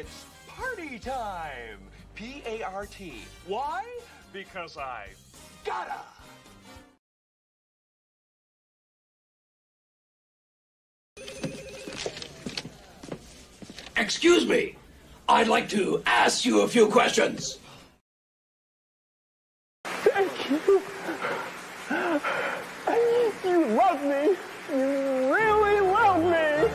It's party time! P-A-R-T. Why? Because I gotta! Excuse me. I'd like to ask you a few questions. Thank you. You love me. You really love me.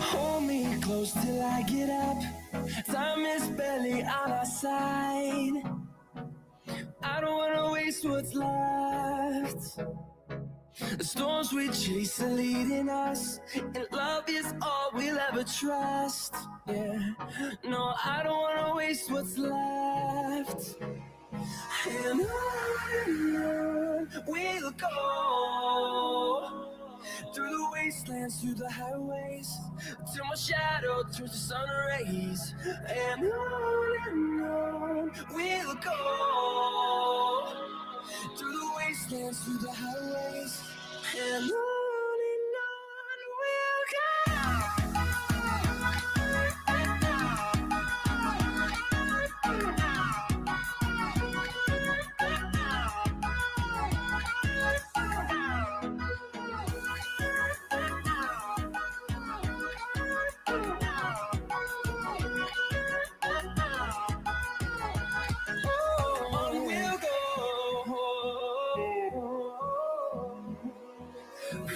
Hold me close till I get up. Time is barely on our side. I don't wanna waste what's left. The storms we chase are leading us, and love is all we'll ever trust. Yeah, no, I don't wanna waste what's left. And on we'll go, through the wastelands, through the highways, till my shadow turns to sun rays. And on we'll go, through the wastelands, through the highways, and on we'll go.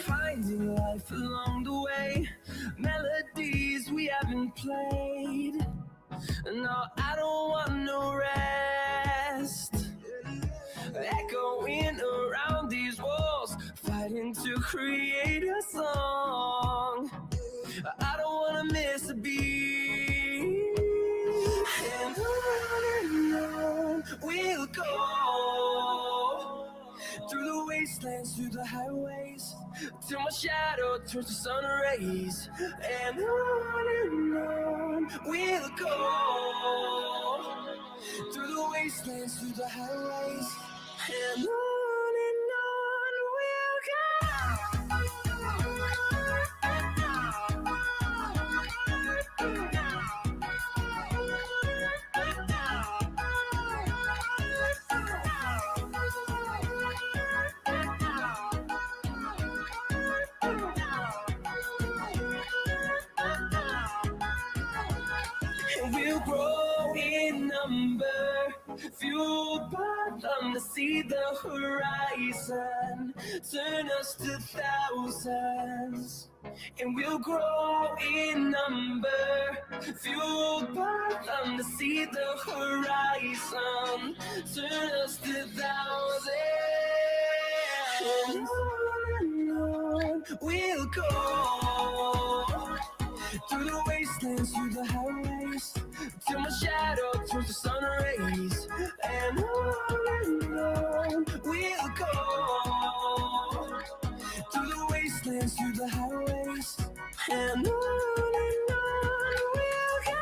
Finding life along the way, melodies we haven't played. No, I don't want no rest. Echoing around these walls, fighting to create a song. I don't wanna miss a beat. And on we'll go, through the wastelands, through the highways, till my shadow turns to sun rays. And on we'll go, through the wastelands, through the highways, and on we'll go. And we'll grow in number, fueled by them to see the horizon, turn us to thousands. And we'll grow in number, fueled by them to see the horizon, turn us to thousands. And on we'll go, through the wastelands, through the highways, till my shadow turns to sun rays. And on we'll go, through the wastelands, through the highways, and on we'll go.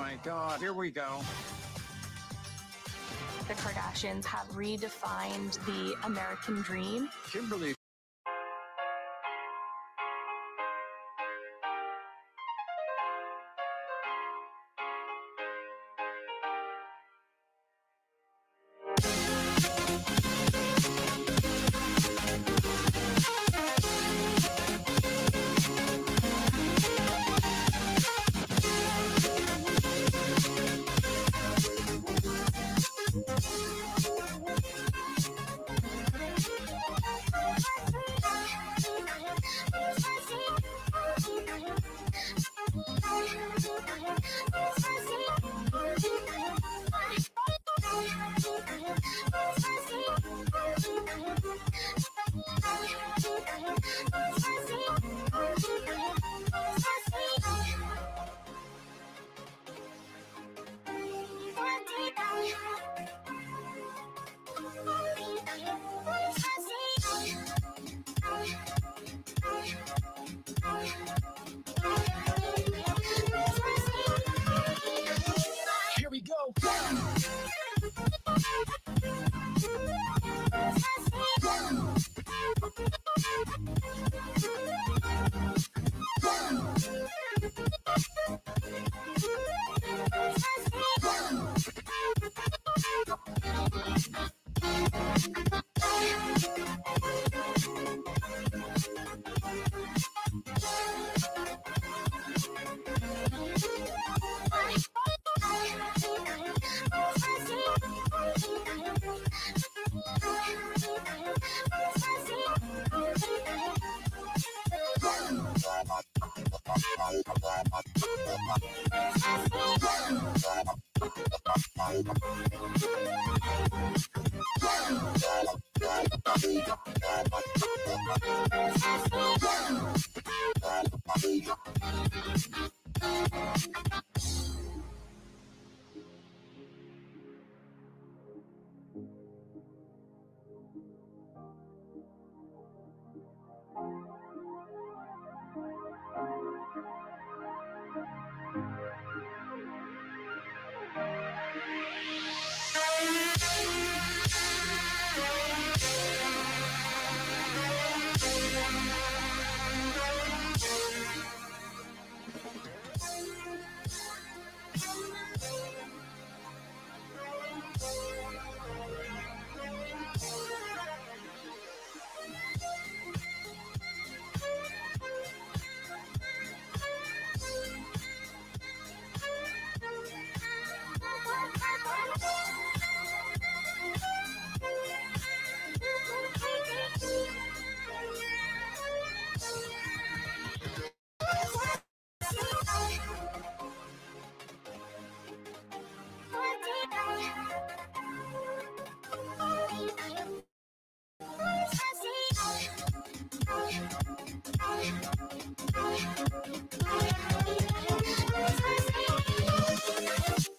my God, here we go. The Kardashians have redefined the American dream. Kimberly. Here we go.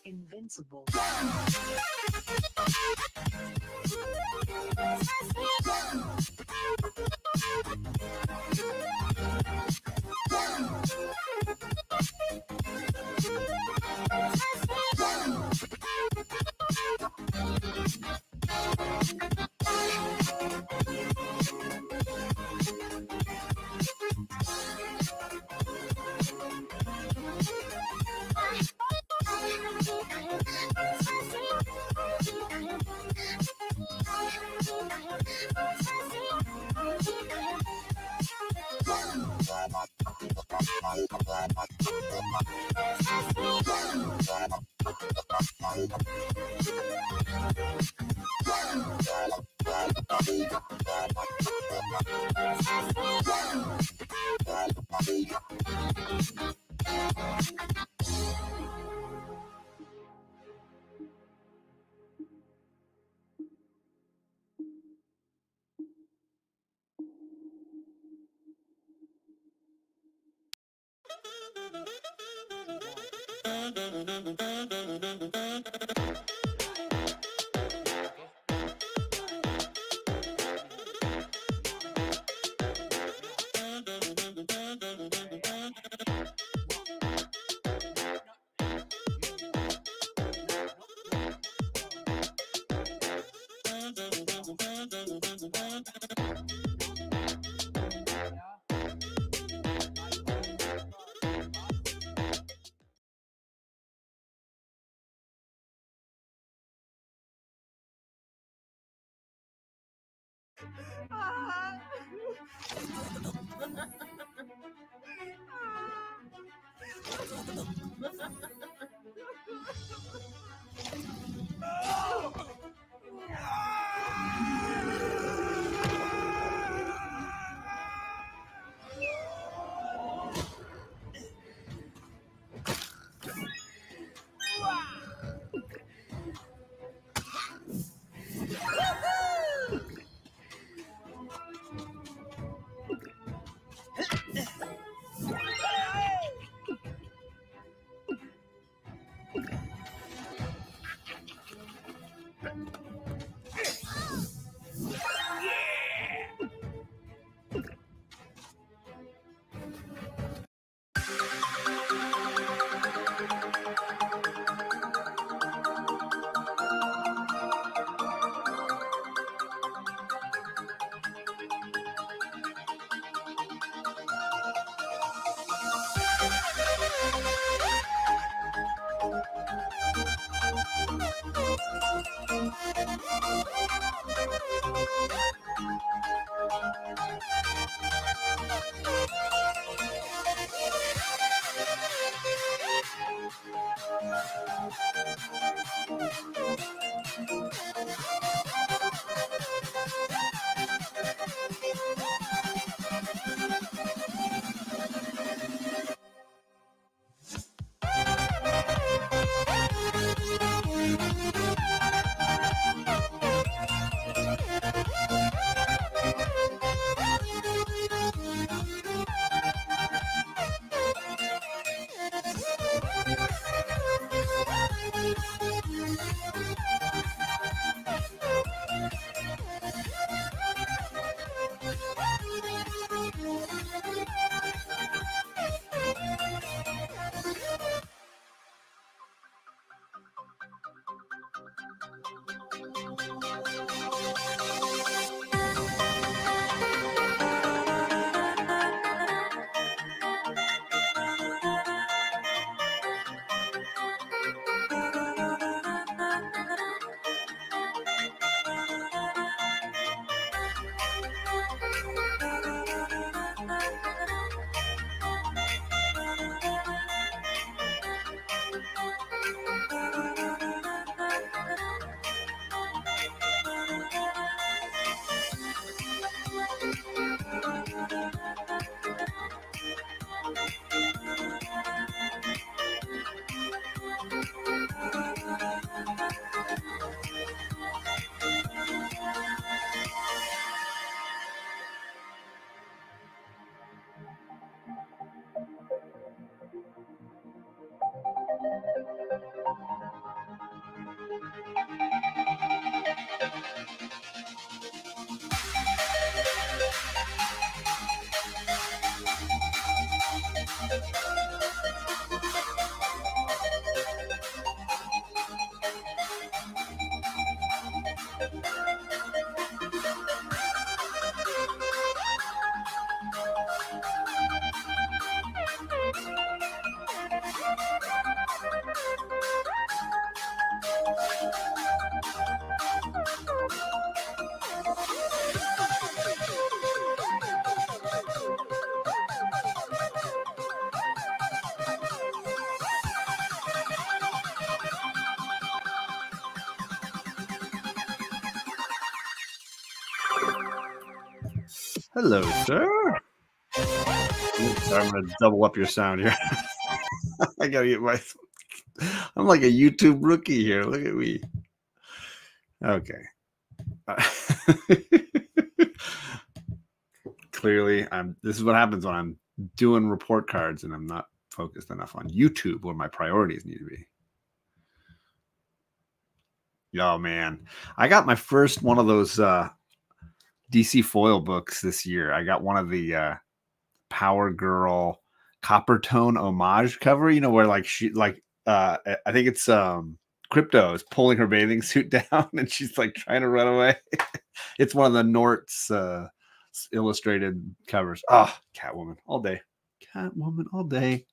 Invincible. Hello, sir. Oops, sorry, I'm going to double up your sound here. I got to get my... I'm like a YouTube rookie here. Look at me. Okay. Clearly, this is what happens when I'm doing report cards and I'm not focused enough on YouTube where my priorities need to be. Oh, man. I got my first one of those DC foil books this year. I got one of the Power Girl Copper Tone homage cover, you know, where like she like I think it's Crypto is pulling her bathing suit down and she's like trying to run away. It's one of the Nort's illustrated covers. Catwoman all day. Catwoman all day.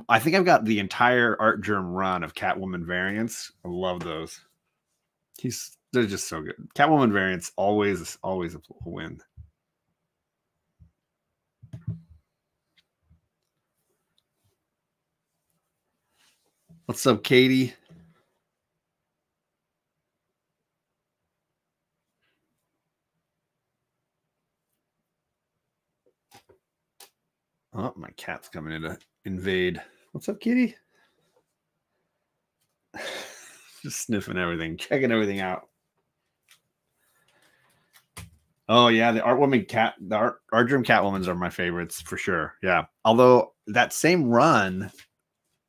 I think I've got the entire Art Germ run of Catwoman variants. I love those. they're just so good. Catwoman variants always a win. What's up, Katie? Oh, my cat's coming in to invade. What's up, kitty? Just sniffing everything, checking everything out. Oh yeah, the art germ Catwomans are my favorites for sure. Yeah, although that same run,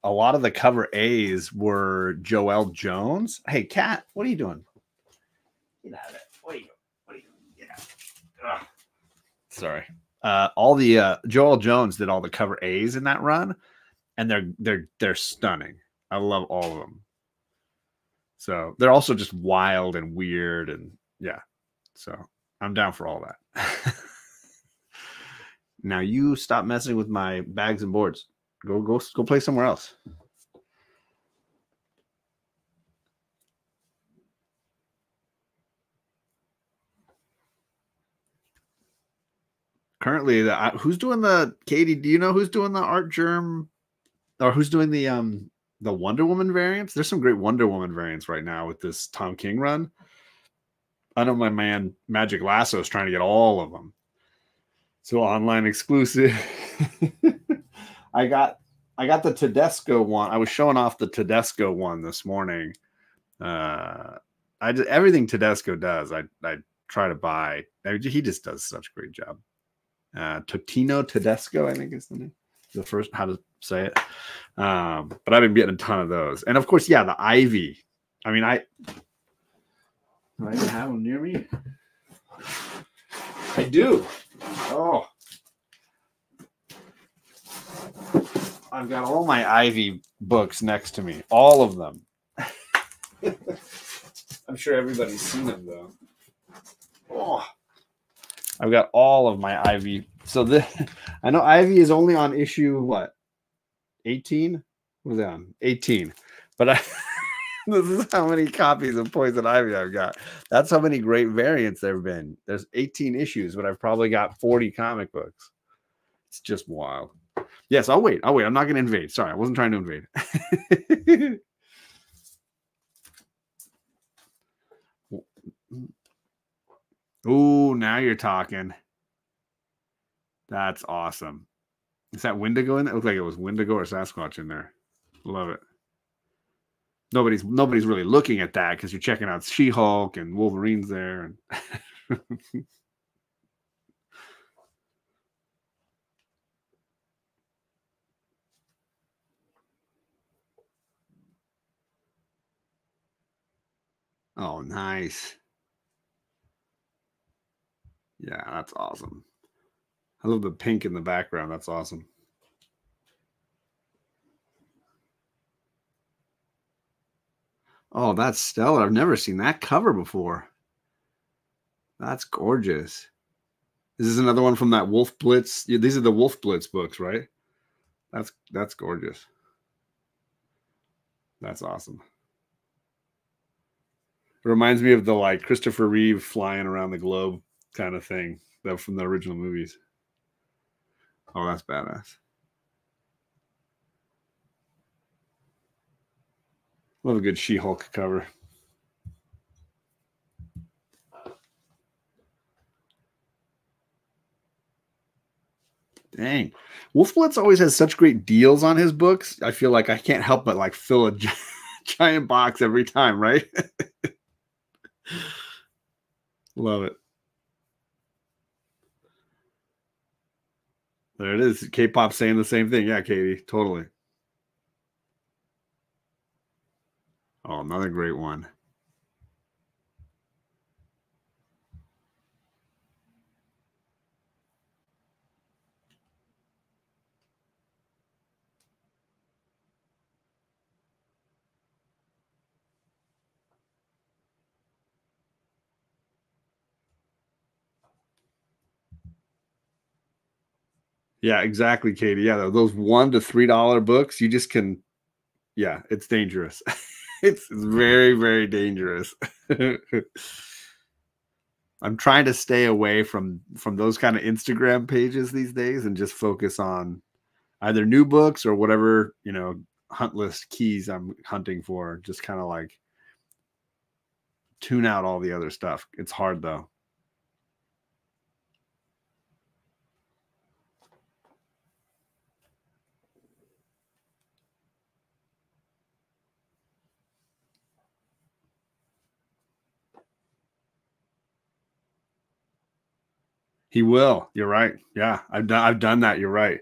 a lot of the cover A's were Joelle Jones. Hey, cat, what are you doing? Get out of it. What are you doing? Get out. Ugh. Sorry. All the Joelle Jones did all the cover A's in that run, and they're stunning. I love all of them. So they're also just wild and weird, and yeah. So I'm down for all that. Now you stop messing with my bags and boards. Go play somewhere else. Currently, who's doing the Katie? Do you know who's doing the art germ, or who's doing the Wonder Woman variants? There's some great Wonder Woman variants right now with this Tom King run. I know my man Magic Lasso is trying to get all of them. So online exclusive. I got the Tedesco one. I was showing off the Tedesco one this morning. Everything Tedesco does, I try to buy. He just does such a great job. Totino Tedesco, I think is the name. The first how to say it. But I've been getting a ton of those. And of course, yeah, the Ivy. I mean, do I even have them near me? I do. Oh. I've got all my Ivy books next to me. All of them. I'm sure everybody's seen them, though. Oh. I've got all of my Ivy. So I know Ivy is only on issue, what? 18? What is that on? 18. But this is how many copies of Poison Ivy I've got. That's how many great variants there have been. There's 18 issues, but I've probably got 40 comic books. It's just wild. Yes, I'll wait. I'm not going to invade. Sorry, I wasn't trying to invade. Ooh, now you're talking. That's awesome. Is that Wendigo in there? It looked like it was Wendigo or Sasquatch in there. Love it. Nobody's really looking at that because you're checking out She-Hulk and Wolverine's there. And oh, nice. Yeah, that's awesome. I love the pink in the background. That's awesome. Oh, that's stellar. I've never seen that cover before. That's gorgeous. This is another one from that Wolf Blitz. Yeah, these are the Wolf Blitz books, right? That's gorgeous. That's awesome. It reminds me of the like Christopher Reeve flying around the globe kind of thing that from the original movies. Oh, that's badass. Love a good She-Hulk cover. Dang. Wolf Blitz always has such great deals on his books. I feel like I can't help but like fill a giant box every time, right? Love it. There it is. K-pop saying the same thing. Yeah, Katie, totally. Oh, another great one. Yeah, exactly, Katie. Yeah, those $1 to $3 books, you just can, yeah, it's dangerous. It's very, very dangerous. I'm trying to stay away from those kind of Instagram pages these days and just focus on either new books or whatever, hunt list keys I'm hunting for. Just kind of like tune out all the other stuff. It's hard though. He will. You're right. Yeah, I've done that. You're right.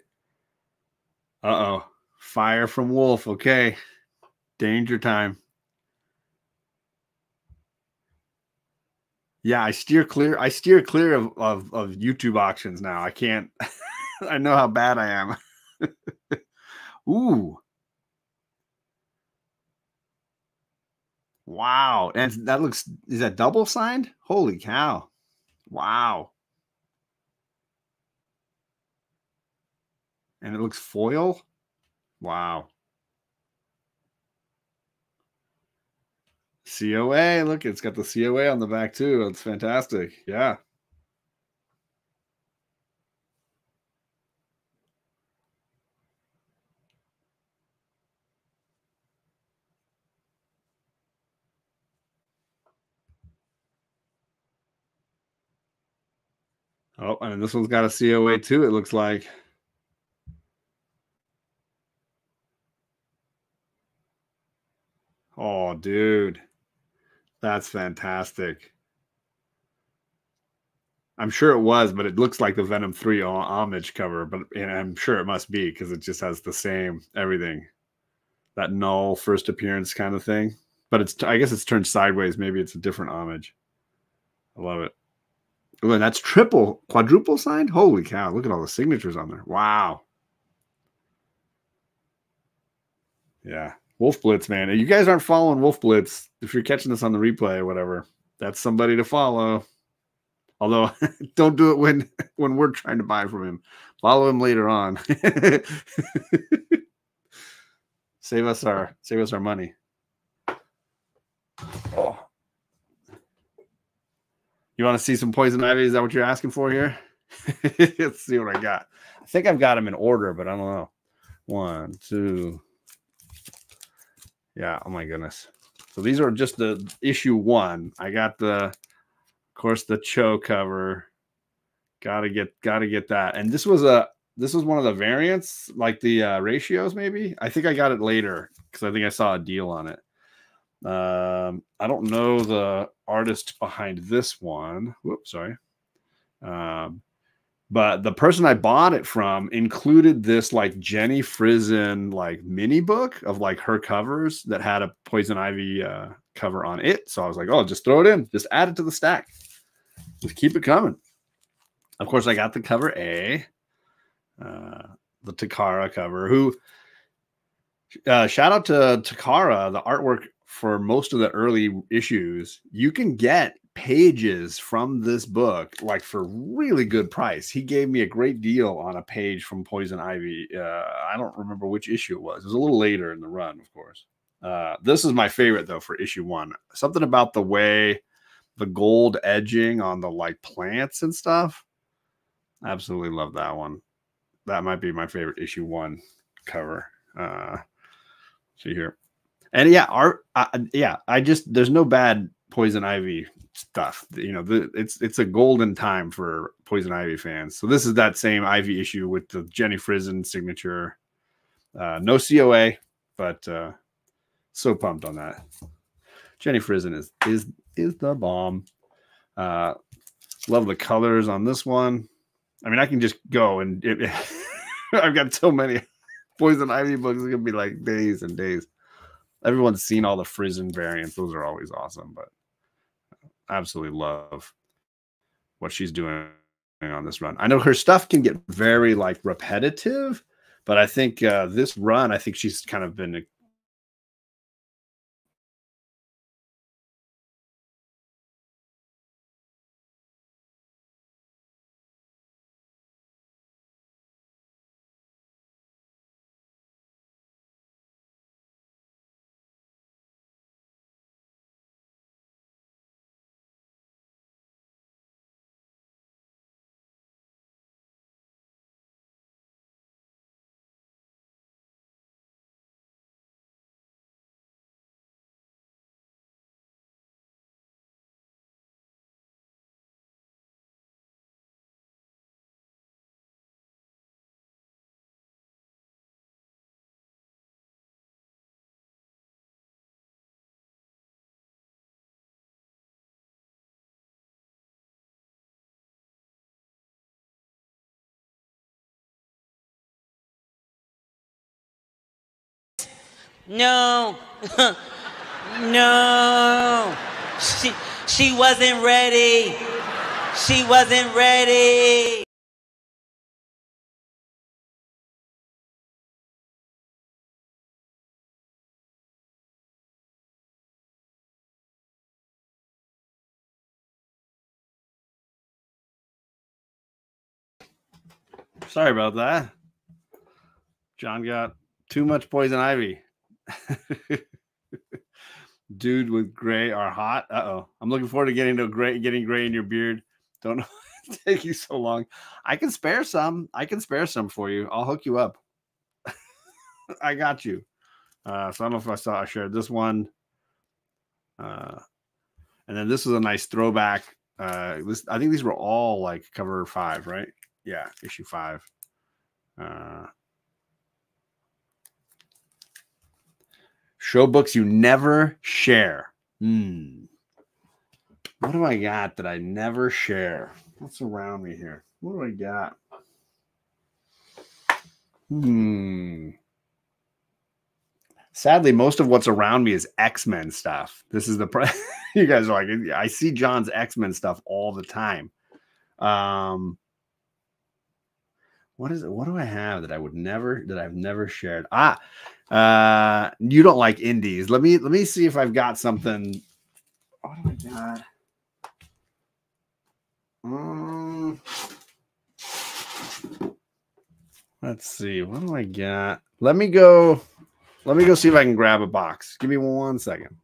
Uh-oh. Fire from Wolf. Okay. Danger time. Yeah, I steer clear. I steer clear of YouTube auctions now. I can't. I know how bad I am. Ooh. Wow. And that looks, is that double signed? Holy cow. Wow. And it looks foil. Wow. COA. Look, it's got the COA on the back too. It's fantastic. Yeah. Oh, and this one's got a COA too, it looks like. Oh, dude. That's fantastic. I'm sure it was, but it looks like the Venom 3 homage cover, but I'm sure it must be because it just has the same everything. That null first appearance kind of thing. But I guess it's turned sideways. Maybe it's a different homage. I love it. Oh, and that's quadruple signed? Holy cow. Look at all the signatures on there. Wow. Yeah. Wolf Blitz, man. If you guys aren't following Wolf Blitz, if you're catching this on the replay or whatever, that's somebody to follow. Although don't do it when we're trying to buy from him. Follow him later on. Save us our money. Oh. You want to see some Poison Ivy? Is that what you're asking for here? Let's see what I got. I think I've got them in order, but I don't know. 1, 2. Yeah. Oh my goodness. So these are just the issue 1. I got of course, the Cho cover. Gotta get that. And this was one of the variants, like the ratios, maybe. I think I got it later because I think I saw a deal on it. I don't know the artist behind this one. Whoops, sorry. But the person I bought it from included this like Jenny Frizen like mini book of like her covers that had a Poison Ivy cover on it. So I was like, oh, just throw it in, just add it to the stack, just keep it coming. Of course, I got the cover A, the Takara cover. Who shout out to Takara, the artwork for most of the early issues. You can get pages from this book like for really good price. He gave me a great deal on a page from Poison Ivy. I don't remember which issue it was. It was a little later in the run, of course. This is my favorite though for issue 1. Something about the way the gold edging on the like plants and stuff. Absolutely love that one. That might be my favorite issue 1 cover. See here. And yeah, there's no bad Poison Ivy stuff. It's a golden time for Poison Ivy fans. So this is that same Ivy issue with the Jenny Frizen signature. No COA, but so pumped on that. Jenny Frizen is the bomb. Love the colors on this one. I mean, I can just go and I've got so many Poison Ivy books. It's gonna be like days and days. Everyone's seen all the Frizen variants. Those are always awesome, but I absolutely love what she's doing on this run. I know her stuff can get very like repetitive, but I think this run, I think she's kind of been No. No. She wasn't ready. She wasn't ready. Sorry about that. John got too much poison ivy. Dude with gray are hot. Uh-oh. I'm looking forward to getting gray in your beard. Don't know why it take you so long. I can spare some. For you. I'll hook you up. I got you. So I don't know if I shared this one. And then this was a nice throwback. I think these were all like cover 5, right? Yeah, issue 5. Show books you never share. What do I got that I never share? What's around me here? What do I got? Sadly, most of what's around me is X-Men stuff. This is you guys are like, I see John's X-Men stuff all the time. What is it? What do I have that I've never shared? You don't like indies. Let me see if I've got something. What do I got? Let's see. What do I got? Let me go see if I can grab a box. Give me 1 second.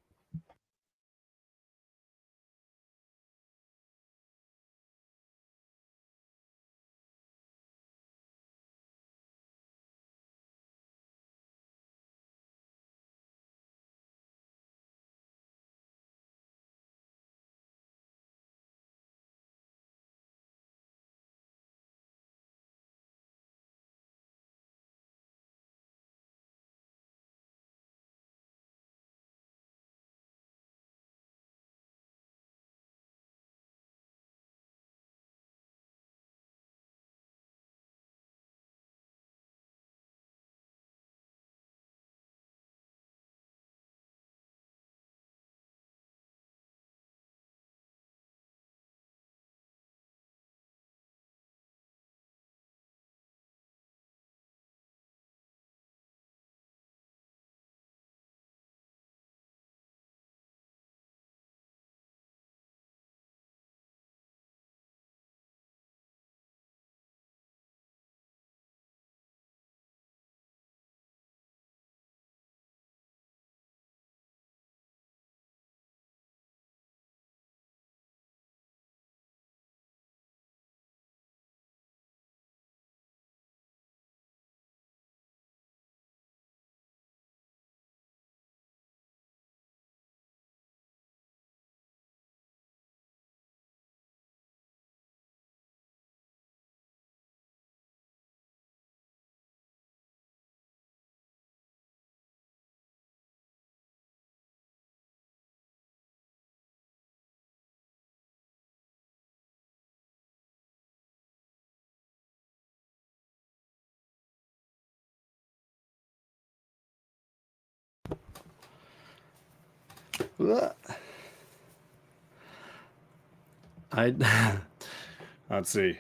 Let's see.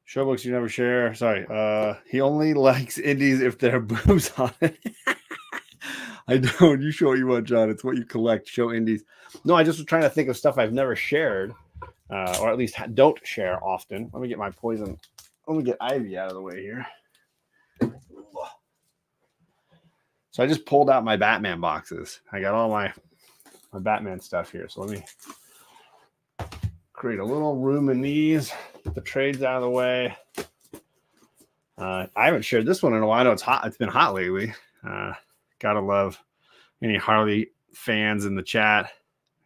Show books you never share. Sorry. He only likes indies if there are boobs on it. I don't. You show what you want, John. It's what you collect. Show indies. No, I just was trying to think of stuff I've never shared, or at least don't share often. Let me get my poison. Let me get Ivy out of the way here. So I just pulled out my Batman boxes. I got all my Batman stuff here. So let me create a little room in these. Get the trades out of the way. I haven't shared this one in a while. I know it's hot. It's been hot lately. Gotta love any Harley fans in the chat.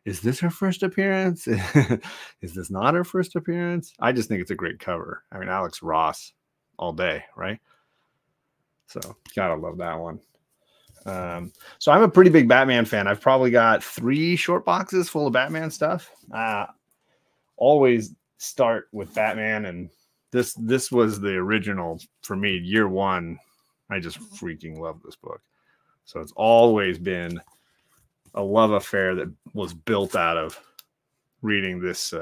Is this her first appearance? Is this not her first appearance? I just think it's a great cover. I mean, Alex Ross all day, right? So gotta love that one. So I'm a pretty big Batman fan. I've probably got 3 short boxes full of Batman stuff. Always start with Batman, and this was the original for me. Year 1, I just freaking love this book. So it's always been a love affair that was built out of reading this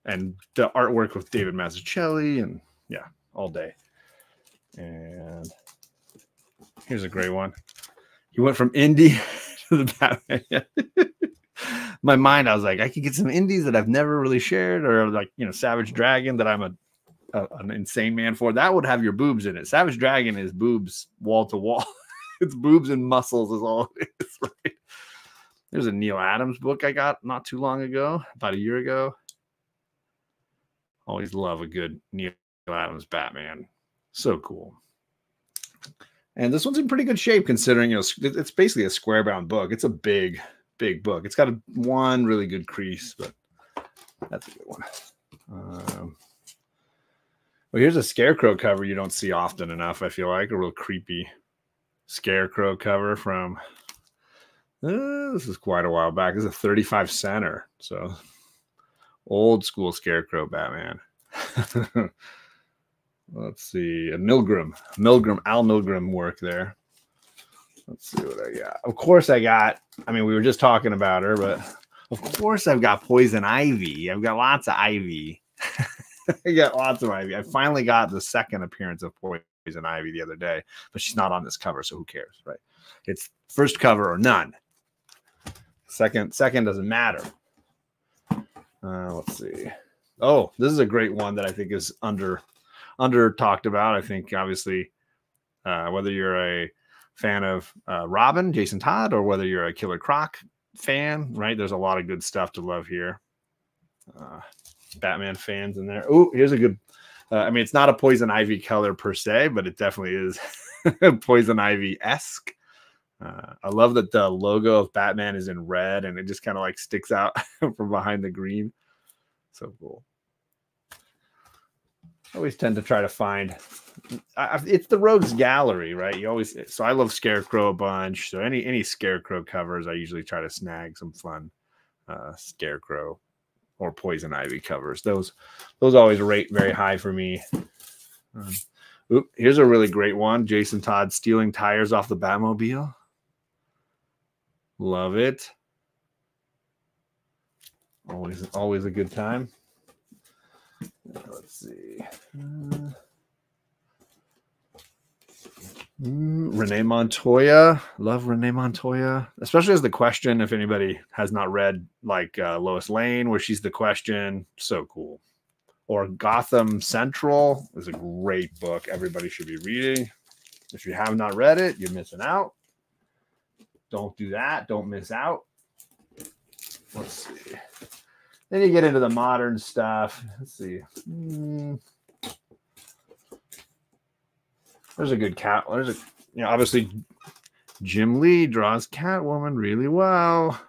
and the artwork with David Mazzucchelli, and yeah, all day. And here's a great one. He went from indie to the Batman. My mind, I was like, I could get some indies that I've never really shared, or like, you know, Savage Dragon that I'm an insane man for. That would have your boobs in it. Savage Dragon is boobs wall to wall. It's boobs and muscles is all it is, right? There's a Neil Adams book I got not too long ago, about a year ago. Always love a good Neil Adams Batman. So cool. And this one's in pretty good shape considering, you know, it's basically a square bound book. It's a big book. It's got one really good crease, but that's a good one. Well, here's a Scarecrow cover you don't see often enough, I feel like. A real creepy Scarecrow cover from, this is quite a while back. This is a 35 center. So old school Scarecrow Batman. Let's see. A Al Milgrom work there. Let's see what I got. Of course I got, I mean, we were just talking about her, but of course I've got Poison Ivy. I've got lots of Ivy. I got lots of Ivy. I finally got the second appearance of Poison Ivy the other day, but she's not on this cover, so who cares, right? It's first cover or none. Second doesn't matter. Let's see. Oh, this is a great one that I think is under talked about. I think obviously whether you're a fan of Robin, Jason Todd, or whether you're a Killer Croc fan, right? There's a lot of good stuff to love here. Batman fans in there. Oh, here's a good. I mean, it's not a Poison Ivy color per se, but it definitely is Poison Ivy-esque. I love that the logo of Batman is in red and it just kind of like sticks out from behind the green. So cool. I always tend to try to find. It's the Rogues Gallery, right? You always. So I love Scarecrow a bunch. So any Scarecrow covers, I usually try to snag some fun Scarecrow or Poison Ivy covers. Those always rate very high for me. Here's a really great one. Jason Todd stealing tires off the Batmobile. Love it. Always a good time. Let's see. Renee Montoya. Love Renee Montoya. Especially as the Question, if anybody has not read like Lois Lane, where she's the Question. So cool. Or Gotham Central is a great book. Everybody should be reading. If you have not read it, you're missing out. Don't do that. Don't miss out. Let's see. Then you get into the modern stuff. Let's see. There's a good cat. There's obviously Jim Lee draws Catwoman really well.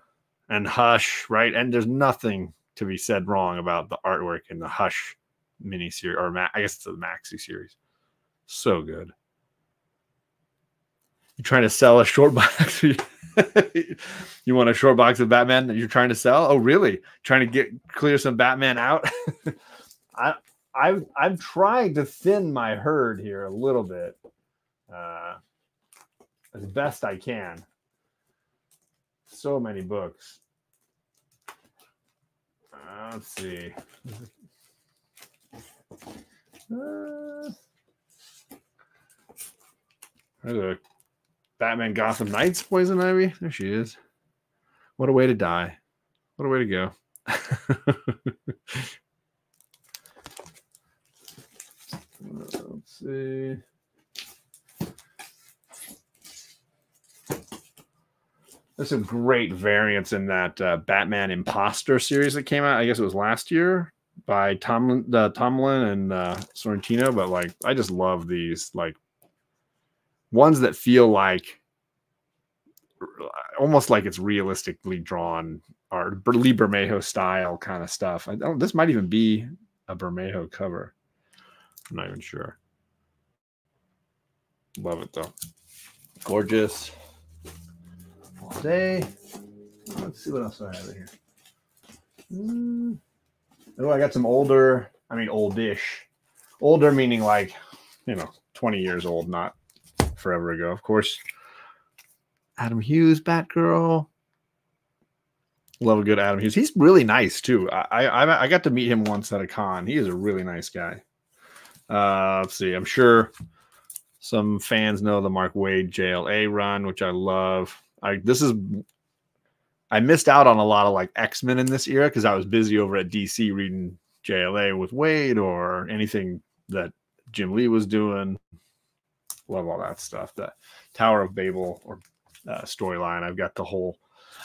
And Hush, right? And there's nothing to be said wrong about the artwork in the Hush miniseries, or I guess it's the maxi series. So good. You're trying to sell a short box. You want a short box of Batman that you're trying to sell? Oh, really? Trying to clear some Batman out? I'm trying to thin my herd here a little bit, as best I can. So many books. Let's see. There's a Batman Gotham Knights Poison Ivy. There she is. What a way to die. What a way to go. Let's see. There's some great variants in that Batman Imposter series that came out. I guess it was last year by Tomlin and Sorrentino. But like, I just love these like ones that feel like almost like it's realistically drawn or Lee Bermejo style kind of stuff. This might even be a Bermejo cover. I'm not even sure. Love it though. Gorgeous. All day. Let's see what else I have here. Oh, I got some older, I mean oldish. Older meaning like, 20 years old, not forever ago. Of course, Adam Hughes, Batgirl. Love a good Adam Hughes. He's really nice too. I got to meet him once at a con. He is a really nice guy. Let's see. I'm sure some fans know the Mark Waid JLA run, which I love. I missed out on a lot of like X-Men in this era because I was busy over at DC reading JLA with Waid or anything that Jim Lee was doing. Love all that stuff. The Tower of Babel or storyline. I've got the whole.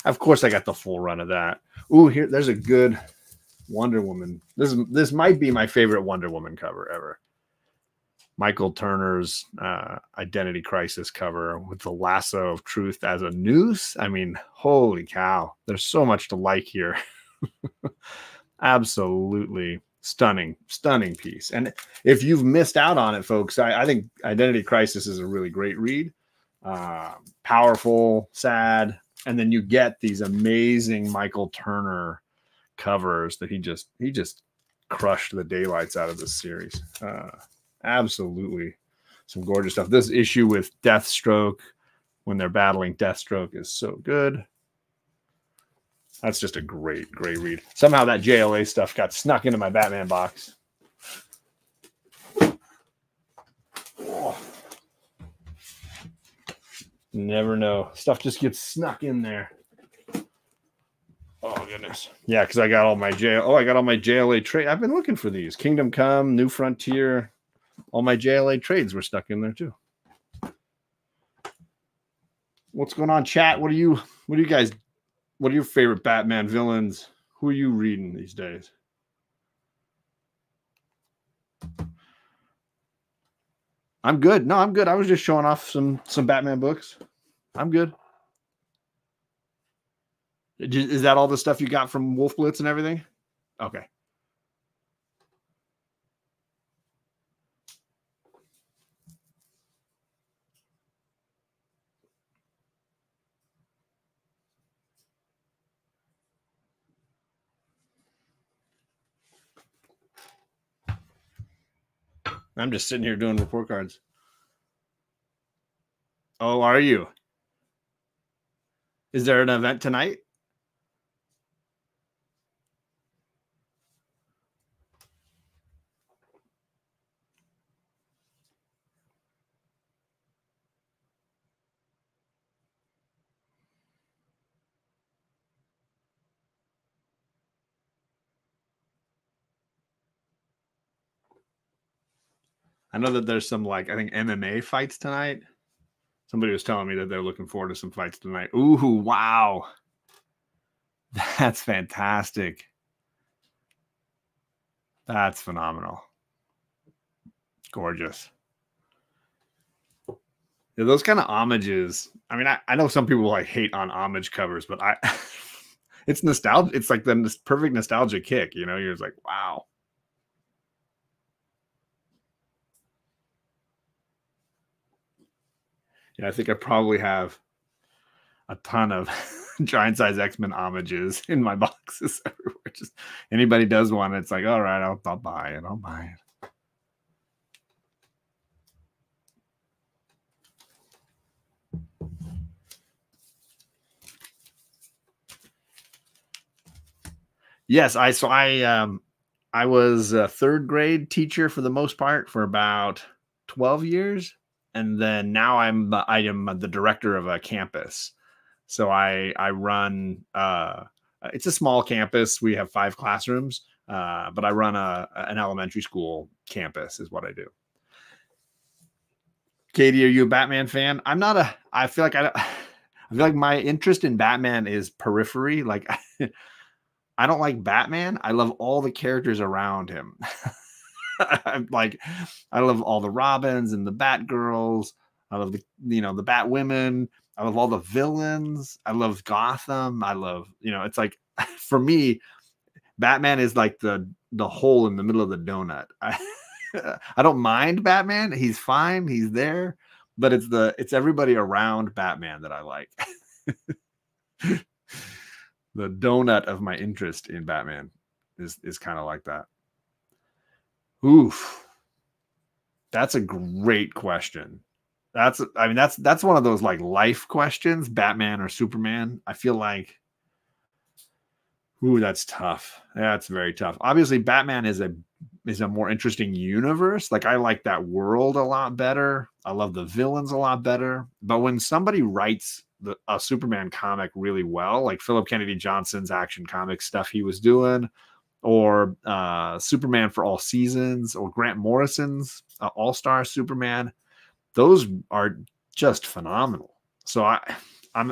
Of course, I got the full run of that. Ooh, there's a good Wonder Woman. This might be my favorite Wonder Woman cover ever. Michael Turner's Identity Crisis cover with the lasso of truth as a noose. I mean, holy cow. There's so much to like here. Absolutely stunning piece. And if you've missed out on it, folks, I think Identity Crisis is a really great read. Powerful, sad. And then you get these amazing Michael Turner covers that he just crushed the daylights out of this series. Absolutely some gorgeous stuff. This issue with Deathstroke, when they're battling Deathstroke, is so good. That's just a great read. Somehow that JLA stuff got snuck into my Batman box. Oh. Never know. Stuff just gets snuck in there. Oh goodness. Yeah, because I got all my JLA trade. I've been looking for these. Kingdom Come, New Frontier. All my JLA trades were stuck in there too. What's going on, chat? What are your favorite Batman villains? Who are you reading these days? I'm good. No, I'm good. I was just showing off some Batman books. I'm good. Is that all the stuff you got from Wolf Blitz and everything? Okay. I'm just sitting here doing report cards. Oh, are you? Is there an event tonight? I know that there's some, like, I think MMA fights tonight. Somebody was telling me that they're looking forward to some fights tonight. Ooh, wow. That's fantastic. That's phenomenal. Gorgeous. Yeah, those kind of homages. I mean, I know some people like hate on homage covers, but it's nostalgia. It's like the perfect nostalgia kick. You know, you're just like, wow. Yeah, I think I probably have a ton of giant size X-Men homages in my boxes everywhere. Just anybody does one, it's like, all right, I'll buy it. I'll buy it. Yes, I was a third grade teacher for the most part for about 12 years. And then now I am the director of a campus. So I run, it's a small campus. We have 5 classrooms, but I run an elementary school campus is what I do. Katie, are you a Batman fan? I'm not I feel like my interest in Batman is periphery. Like I don't like Batman. I love all the characters around him. I love all the Robins and the Batgirls. I love the Batwomen. I love all the villains. I love Gotham. I love, it's like, for me, Batman is like the hole in the middle of the donut. I don't mind Batman. He's fine. He's there, but it's everybody around Batman that I like. The donut of my interest in Batman is kind of like that. Oof. That's a great question. That's one of those like life questions, Batman or Superman. I feel like, ooh, that's tough. That's very tough. Obviously, Batman is a more interesting universe. Like, I like that world a lot better. I love the villains a lot better. But when somebody writes a Superman comic really well, like Philip Kennedy Johnson's Action Comics stuff he was doing, or Superman for All Seasons, or Grant Morrison's All-Star Superman, those are just phenomenal. So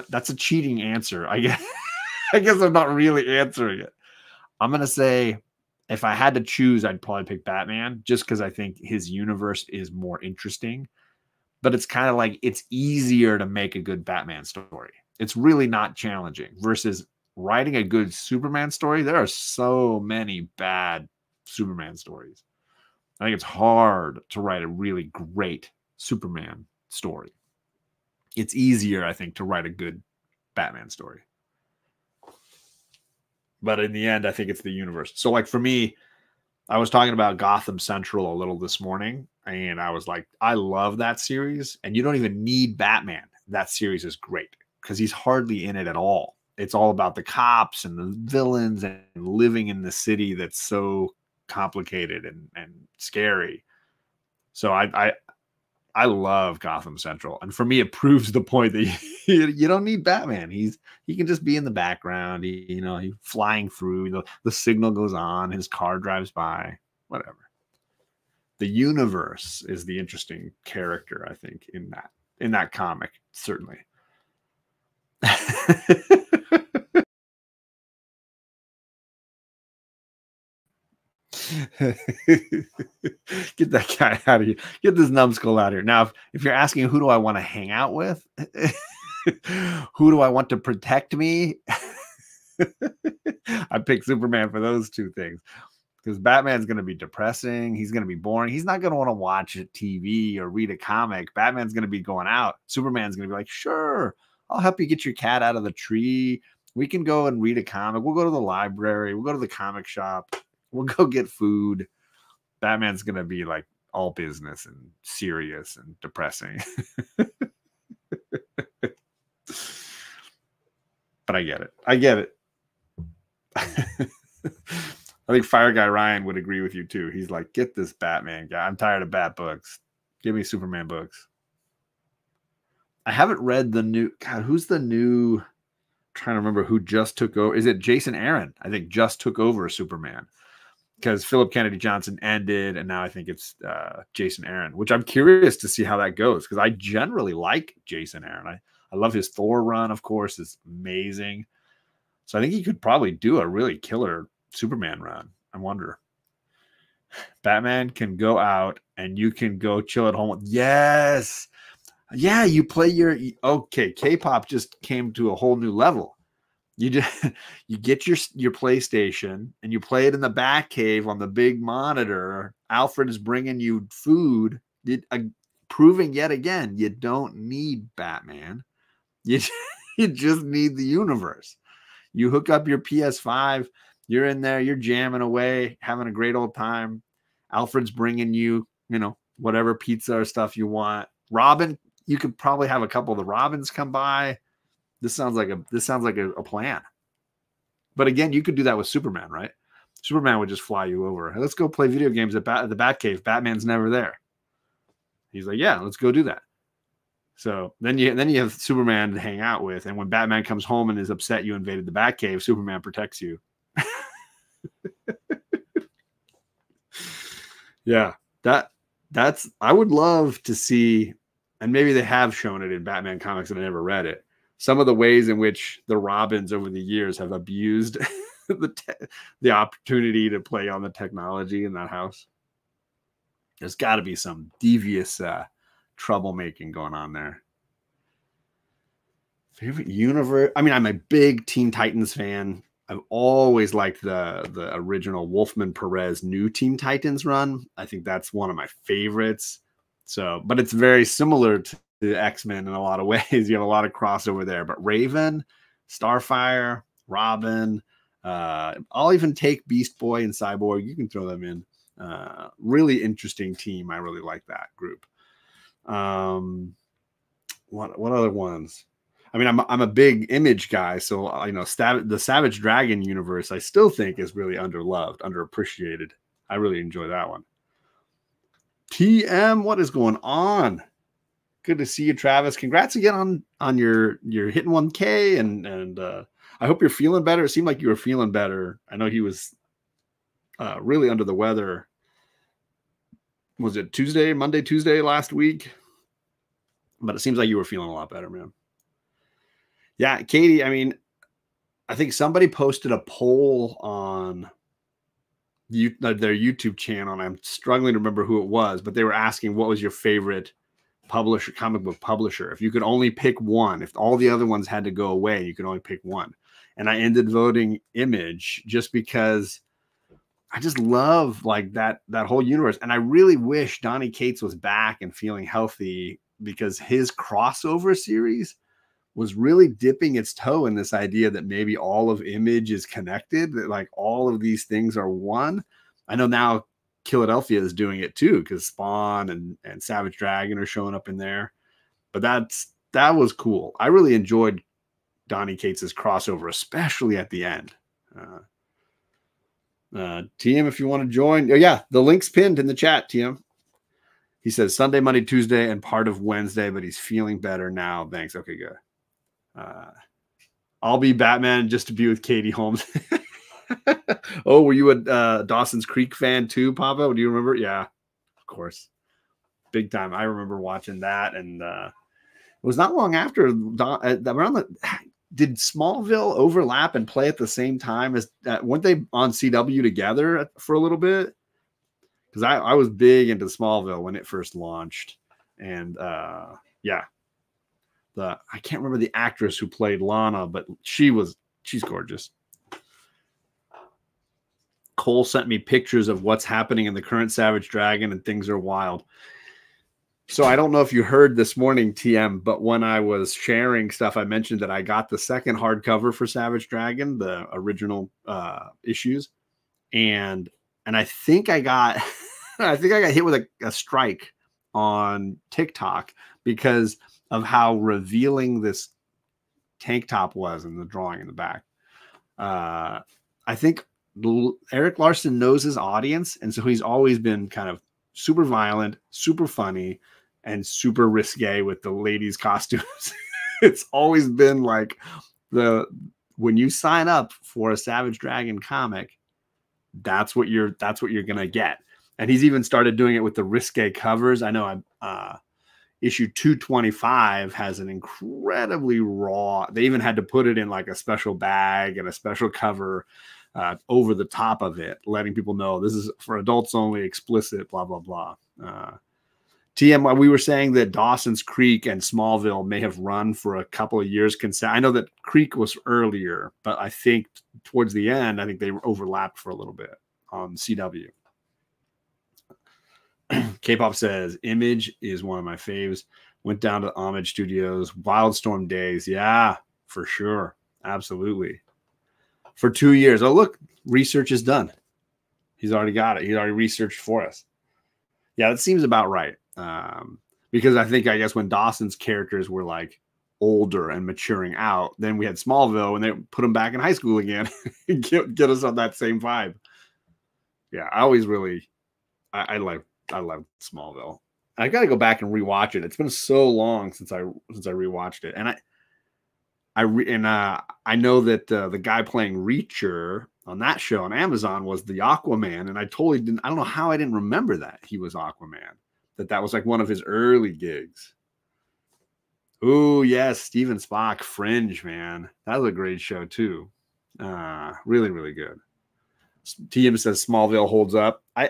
that's a cheating answer. I guess I'm not really answering it. I'm going to say, if I had to choose, I'd probably pick Batman, just because I think his universe is more interesting. But it's kind of like, it's easier to make a good Batman story. It's really not challenging. Versus writing a good Superman story, there are so many bad Superman stories. I think it's hard to write a really great Superman story. It's easier, I think, to write a good Batman story. But in the end, I think it's the universe. So, like, for me, I was talking about Gotham Central a little this morning, and I was like, I love that series, and you don't even need Batman. That series is great because he's hardly in it at all. It's all about the cops and the villains and living in the city that's so complicated and scary. So I love Gotham Central, and for me, it proves the point that you don't need Batman. He can just be in the background. He's flying through. The signal goes on. His car drives by. Whatever. The universe is the interesting character, I think, in that comic, certainly. Get that guy out of here. Get this numbskull out of here. Now, if you're asking who do I want to hang out with, who do I want to protect me, I pick Superman for those two things. Because Batman's going to be depressing. He's going to be boring. He's not going to want to watch TV or read a comic. Batman's going to be going out. Superman's going to be like, sure, I'll help you get your cat out of the tree. We can go and read a comic. We'll go to the library. We'll go to the comic shop. We'll go get food. Batman's going to be like all business and serious and depressing. But I get it. I think Fire Guy Ryan would agree with you too. He's like, get this Batman guy. I'm tired of Bat books. Give me Superman books. I haven't read the new, God, who's the new, I'm trying to remember who just took over. Is it Jason Aaron? I think just took over Superman. Because Philip Kennedy Johnson ended, and now I think it's Jason Aaron, which I'm curious to see how that goes, because I generally like Jason Aaron. I love his Thor run, of course. It's amazing. So I think he could probably do a really killer Superman run. I wonder. Batman can go out, and you can go chill at home. Yes. Yeah, you play okay, K-pop just came to a whole new level. You get your PlayStation and you play it in the Batcave on the big monitor. Alfred is bringing you food, proving yet again you don't need Batman. You just need the universe. You hook up your PS5, you're in there, you're jamming away, having a great old time. Alfred's bringing you, whatever pizza or stuff you want. Robin, you could probably have a couple of the Robins come by. This sounds like a plan. But again, you could do that with Superman, right? Superman would just fly you over. Hey, let's go play video games at the Batcave. Batman's never there. He's like, yeah, let's go do that. So then you have Superman to hang out with, and when Batman comes home and is upset you invaded the Batcave, Superman protects you. Yeah, that's I would love to see, and maybe they have shown it in Batman comics and I never read it. Some of the ways in which the Robins over the years have abused the opportunity to play on the technology in that house. There's got to be some devious troublemaking going on there. Favorite universe? I mean, I'm a big Teen Titans fan. I've always liked the original Wolfman Perez new Teen Titans run. I think that's one of my favorites. So, but it's very similar to the X-Men in a lot of ways. You have a lot of crossover there. But Raven, Starfire, Robin, I'll even take Beast Boy and Cyborg. You can throw them in. Really interesting team. I really like that group. What other ones? I mean, I'm a big Image guy, so the Savage Dragon universe I still think is really underloved, underappreciated. I really enjoy that one. TM, what is going on? Good to see you, Travis. Congrats again on your hitting 1K, and I hope you're feeling better. It seemed like you were feeling better. I know he was really under the weather. Was it Monday, Tuesday last week? But it seems like you were feeling a lot better, man. Yeah, Katie, I mean, I think somebody posted a poll on their YouTube channel, and I'm struggling to remember who it was, but they were asking what was your favorite comic book publisher. If you could only pick one, if all the other ones had to go away, you could only pick one. And I ended voting Image just because I just love like that whole universe. And I really wish Donny Cates was back and feeling healthy, because his crossover series was really dipping its toe in this idea that maybe all of Image is connected, that like all of these things are one. I know now Philadelphia is doing it too, because Spawn and Savage Dragon are showing up in there. But that was cool. I really enjoyed Donny Cates' crossover, especially at the end. TM, if you want to join. Oh, yeah, the link's pinned in the chat, TM. He says Sunday, Monday, Tuesday, and part of Wednesday, but he's feeling better now. Thanks. Okay, good. I'll be Batman just to be with Katie Holmes. Oh, were you a Dawson's Creek fan too, Papa? Do you remember? Yeah, of course. Big time. I remember watching that, and it was not long after did Smallville overlap and play at the same time as weren't they on CW together for a little bit? Because I was big into Smallville when it first launched. And yeah. I can't remember the actress who played Lana, but she's gorgeous. Cole sent me pictures of what's happening in the current Savage Dragon, and things are wild. So I don't know if you heard this morning, TM, but when I was sharing stuff, I mentioned that I got the second hardcover for Savage Dragon, the original issues. And I think I got hit with a strike on TikTok because of how revealing this tank top was in the drawing in the back. I think Eric Larson knows his audience, and so he's always been kind of super violent, super funny, and super risque with the ladies' costumes. It's always been like when you sign up for a Savage Dragon comic, that's what you're gonna get. And he's even started doing it with the risque covers. I know issue 225 has an incredibly raw. They even had to put it in like a special bag and a special cover over the top of it, letting people know this is for adults only, explicit, blah, blah, blah. TM, we were saying that Dawson's Creek and Smallville may have run for a couple of years. I know that Creek was earlier, but I think towards the end, I think they overlapped for a little bit on CW. K-Pop says, Image is one of my faves. Went down to Homage Studios, Wildstorm days. Yeah, for sure. Absolutely. For 2 years. Oh, look, research is done. He's already got it. He's already researched for us. Yeah, that seems about right. Because I guess when Dawson's characters were like older and maturing out, then we had Smallville and they put them back in high school again. get us on that same vibe. Yeah, I always really, I love Smallville. I got to go back and rewatch it. It's been so long since I rewatched it, and I know that the guy playing Reacher on that show on Amazon was the Aquaman, and I don't know how I didn't remember that he was Aquaman. That was like one of his early gigs. Oh yes, Steven Spock, Fringe, man, that was a great show too. Really, really good. TM says Smallville holds up. I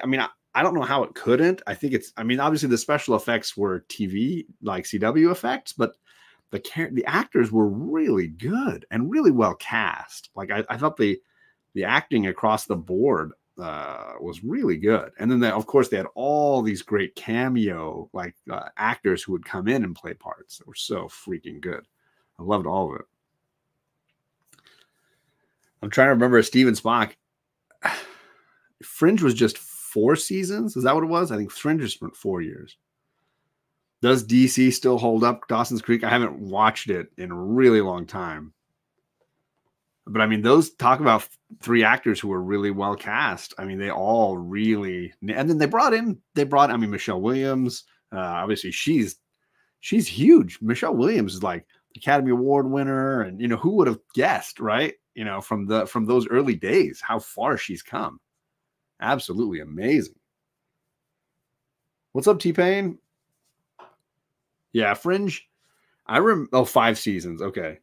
don't know how it couldn't. Obviously the special effects were TV, like CW effects, but the actors were really good and really well cast. Like I thought the acting across the board was really good. And then of course they had all these great cameo actors who would come in and play parts that were so freaking good. I loved all of it. I'm trying to remember Steven Spock. Fringe was just 4 seasons. Is that what it was? I think Fringe spent 4 years. Does DC still hold up Dawson's Creek? I haven't watched it in a really long time. But I mean, those talk about 3 actors who were really well cast. I mean, they all really, and then they brought, I mean, Michelle Williams. Obviously, she's huge. Michelle Williams is like Academy Award winner, and you know, who would have guessed, right? You know, from those early days, how far she's come. Absolutely amazing. What's up, T-Pain? Yeah, Fringe. 5 seasons. Okay.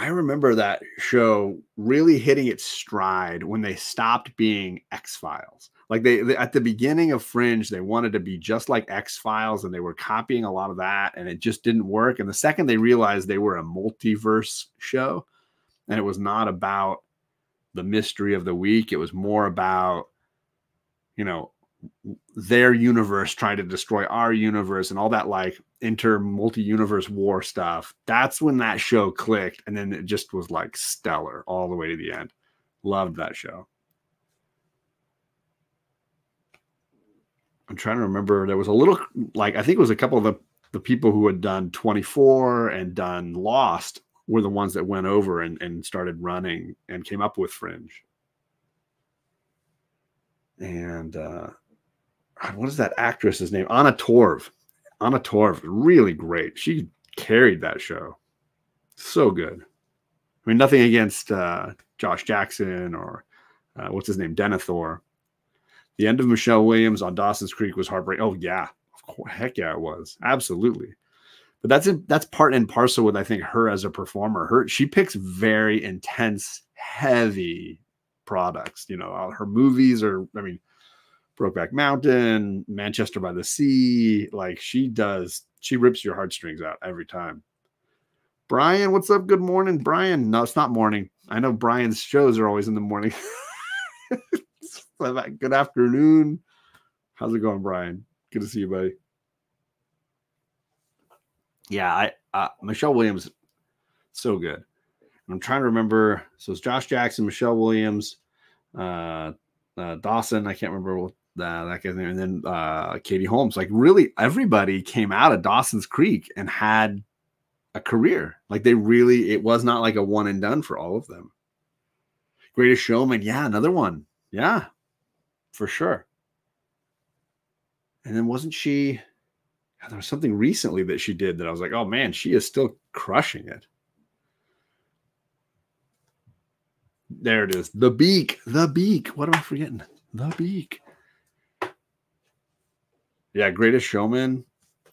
I remember that show really hitting its stride when they stopped being X-Files. Like they at the beginning of Fringe, they wanted to be just like X-Files, and they were copying a lot of that, and it just didn't work. And the second they realized they were a multiverse show, and it was not about the mystery of the week, it was more about, you know, their universe trying to destroy our universe and all that like multi-universe war stuff. That's when that show clicked, and then it just was like stellar all the way to the end. Loved that show. I'm trying to remember. There was a little, like, I think it was a couple of the people who had done 24 and done Lost were the ones that went over and started running and came up with Fringe. And what is that actress's name? Anna Torv. Anna Torv, really great. She carried that show. So good. I mean, nothing against Josh Jackson or what's his name, Denethor. The end of Michelle Williams on Dawson's Creek was heartbreaking. Oh yeah, heck yeah, it was. Absolutely. But that's part and parcel with, I think, her as a performer. She picks very intense, heavy products. You know, her movies are, I mean, Brokeback Mountain, Manchester by the Sea. Like she rips your heartstrings out every time. Brian, what's up? Good morning, Brian. No, it's not morning. I know Brian's shows are always in the morning. Good afternoon. How's it going, Brian? Good to see you, buddy. Yeah, Michelle Williams, so good. I'm trying to remember. So it's Josh Jackson, Michelle Williams, Dawson. I can't remember what that guy's name, and then Katie Holmes. Like really, everybody came out of Dawson's Creek and had a career. Like it was not like a one and done for all of them. Greatest Showman, yeah, another one, yeah, for sure. And then wasn't she? There was something recently that she did that I was like, oh man, she is still crushing it. There it is. The Beak. The Beak. What am I forgetting? The Beak. Yeah, Greatest Showman.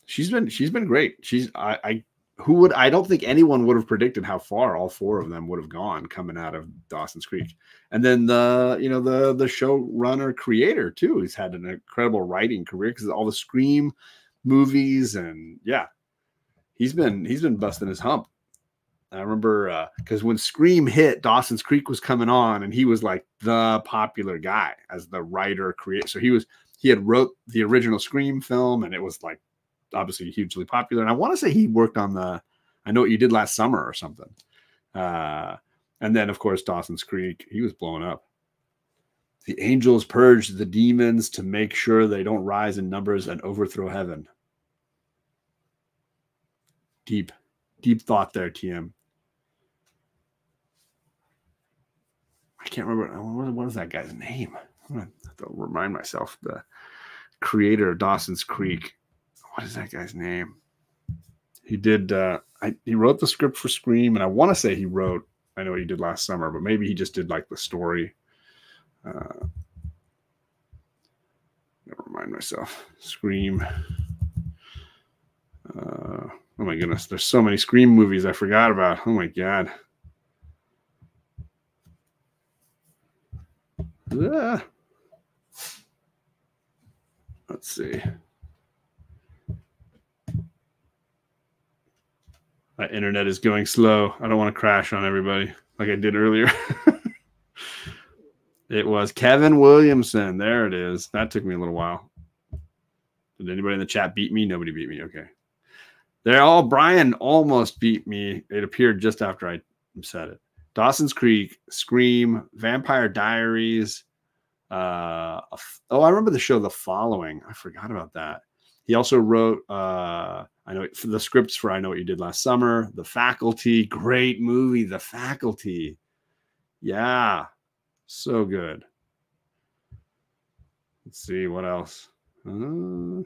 She's been great. I don't think anyone would have predicted how far all 4 of them would have gone coming out of Dawson's Creek. And then the showrunner creator too. He's had an incredible writing career because all the Scream movies, and yeah, he's been busting his hump. I remember because when Scream hit, Dawson's Creek was coming on, and he was like the popular guy as the writer creator. So he had wrote the original Scream film, and it was like obviously hugely popular. And I want to say he worked on I Know What You Did Last Summer or something. And then of course Dawson's Creek, he was blowing up. The angels purge the demons to make sure they don't rise in numbers and overthrow heaven. Deep thought there, TM. I can't remember. What is that guy's name? I'm going to have to remind myself. The creator of Dawson's Creek. What is that guy's name? He did. He wrote the script for Scream, and I want to say he wrote I Know What You Did Last Summer, but maybe he just did like the story. I'll remind myself. Scream. Oh my goodness, there's so many Scream movies I forgot about. Oh my god. Let's see. My internet is going slow. I don't want to crash on everybody like I did earlier. It was Kevin Williamson. There it is. That took me a little while. Did anybody in the chat beat me? Nobody beat me. Okay. Brian almost beat me. It appeared just after I said it. Dawson's Creek, Scream, Vampire Diaries. I remember the show The Following. I forgot about that. He also wrote, I know for the scripts for I Know What You Did Last Summer, The Faculty, great movie, The Faculty. Yeah, so good. Let's see what else. Yeah,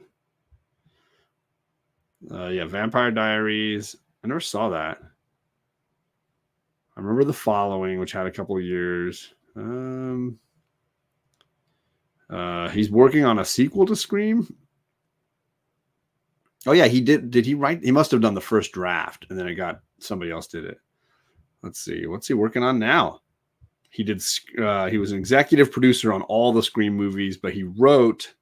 Vampire Diaries. I never saw that. I remember The Following, which had a couple of years. He's working on a sequel to Scream. Oh yeah, he did. Did he write? He must have done the first draft, and then somebody else did it. Let's see. What's he working on now? He did. He was an executive producer on all the Scream movies, but he wrote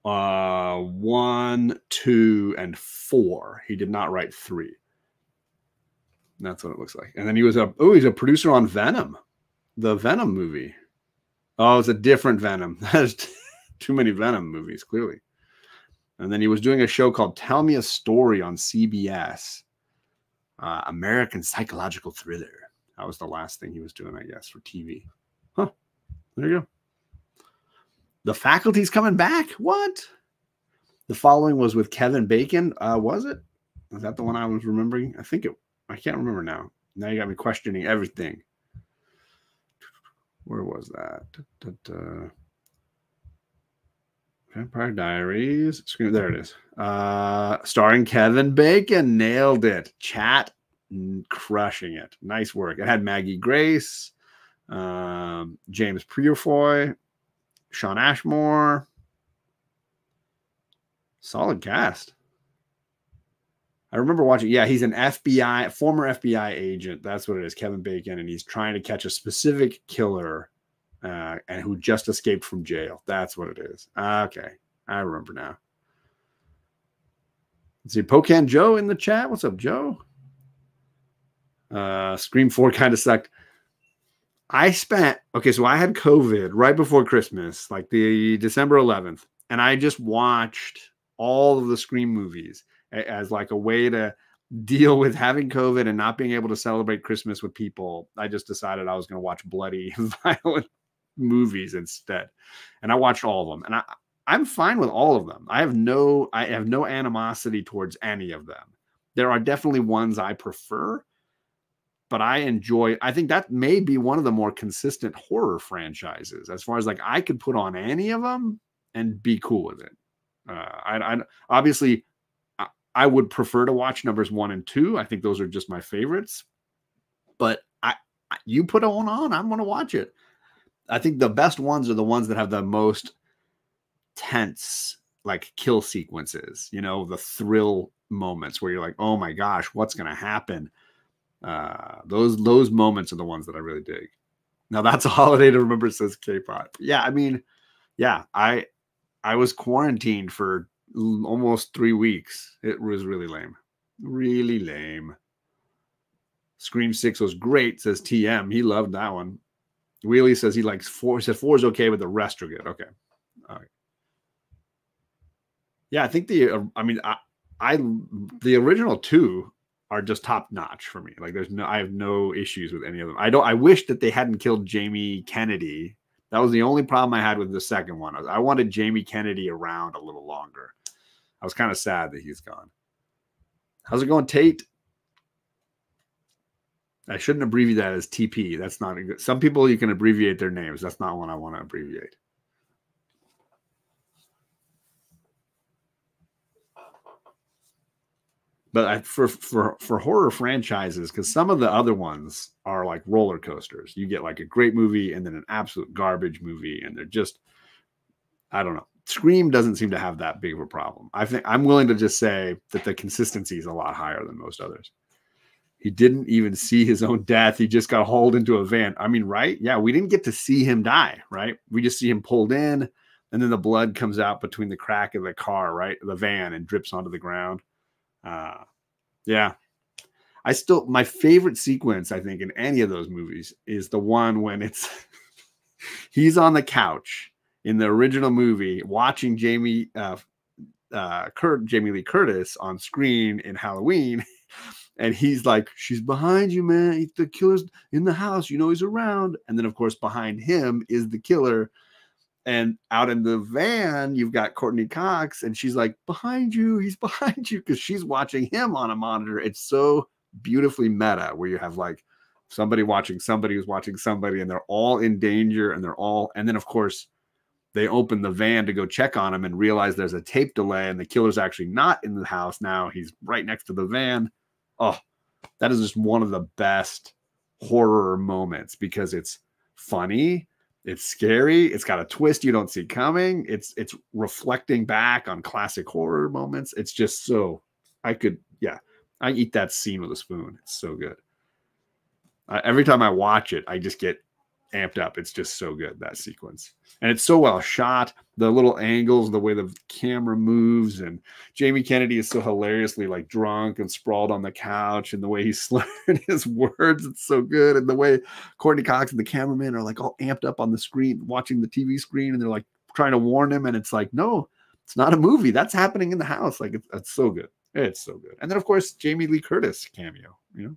1, 2, and 4. He did not write 3. That's what it looks like. And then he's a producer on Venom, the Venom movie. Oh, it's a different Venom. There's too many Venom movies, clearly. And then he was doing a show called Tell Me a Story on CBS, American Psychological Thriller. That was the last thing he was doing, I guess, for TV. Huh. There you go. The Faculty's coming back. What? The Following was with Kevin Bacon. Was it? Was that the one I was remembering? I think it. I can't remember now. Now you got me questioning everything. Where was that? Vampire Diaries. There it is. Starring Kevin Bacon. Nailed it. Chat crushing it. Nice work. It had Maggie Grace, James Purefoy, Shawn Ashmore. Solid cast. I remember watching. Yeah, he's an former FBI agent. That's what it is. Kevin Bacon. And he's trying to catch a specific killer and who just escaped from jail. That's what it is. Okay. I remember now. Let's see. Pocan Joe in the chat. What's up, Joe? Scream 4 kind of sucked. So I had COVID right before Christmas, like the December 11th. And I just watched all of the Scream movies as like a way to deal with having COVID and not being able to celebrate Christmas with people. I just decided I was going to watch bloody, violent movies instead. And I watched all of them. And I'm fine with all of them. I have no animosity towards any of them. There are definitely ones I prefer, but I think that may be one of the more consistent horror franchises as far as like I could put on any of them and be cool with it. Obviously I would prefer to watch numbers 1 and 2. I think those are just my favorites, but you put one on, I'm going to watch it. I think the best ones are the ones that have the most tense, like kill sequences, the thrill moments where you're like, oh my gosh, what's going to happen? Those moments are the ones that I really dig. Now that's a holiday to remember, says K-pop. Yeah. I mean, yeah, I was quarantined for almost 3 weeks. It was really lame. Really lame. Scream 6 was great, says TM. He loved that one. Wheelie says he likes 4. He said 4 is okay, but the rest are good. Okay. All right. Yeah, I think the original 2 are just top notch for me. Like I have no issues with any of them. I wish that they hadn't killed Jamie Kennedy. That was the only problem I had with the second one. I wanted Jamie Kennedy around a little longer. I was kind of sad that he's gone. How's it going, Tate? I shouldn't abbreviate that as TP. That's not a good. Some people you can abbreviate their names. That's not one I want to abbreviate. But for horror franchises, because some of the other ones are like roller coasters. You get like a great movie and then an absolute garbage movie, and they're just, I don't know. Scream doesn't seem to have that big of a problem. I think I'm willing to just say that the consistency is a lot higher than most others. He didn't even see his own death. He just got hauled into a van. I mean, right? Yeah, we didn't get to see him die, right? We just see him pulled in, and then the blood comes out between the crack of the car, right? The van, and drips onto the ground. Yeah. My favorite sequence, I think, in any of those movies is the one when he's on the couch in the original movie watching Jamie Lee Curtis on screen in Halloween. And he's like, she's behind you, man. The killer's in the house. He's around. And then, of course, behind him is the killer. And out in the van, you've got Courtney Cox, and she's like, behind you, he's behind you, because she's watching him on a monitor. It's so beautifully meta, where you have like somebody watching somebody who's watching somebody, and they're all in danger, and then of course they open the van to go check on him and realize there's a tape delay, and the killer's actually not in the house now. He's right next to the van. Oh, that is just one of the best horror moments, because it's funny, it's scary, it's got a twist you don't see coming, it's reflecting back on classic horror moments. It's just so, I eat that scene with a spoon. It's so good. Every time I watch it, I just get amped up. It's just so good, that sequence. And it's so well shot. The little angles, the way the camera moves, and Jamie Kennedy is so hilariously like drunk and sprawled on the couch, and the way he's slurring his words, it's so good. And the way Courtney Cox and the cameraman are like all amped up on the screen, watching the TV screen, and they're like trying to warn him. And it's like, no, it's not a movie. That's happening in the house. Like, it's so good. It's so good. And then of course, Jamie Lee Curtis cameo, you know.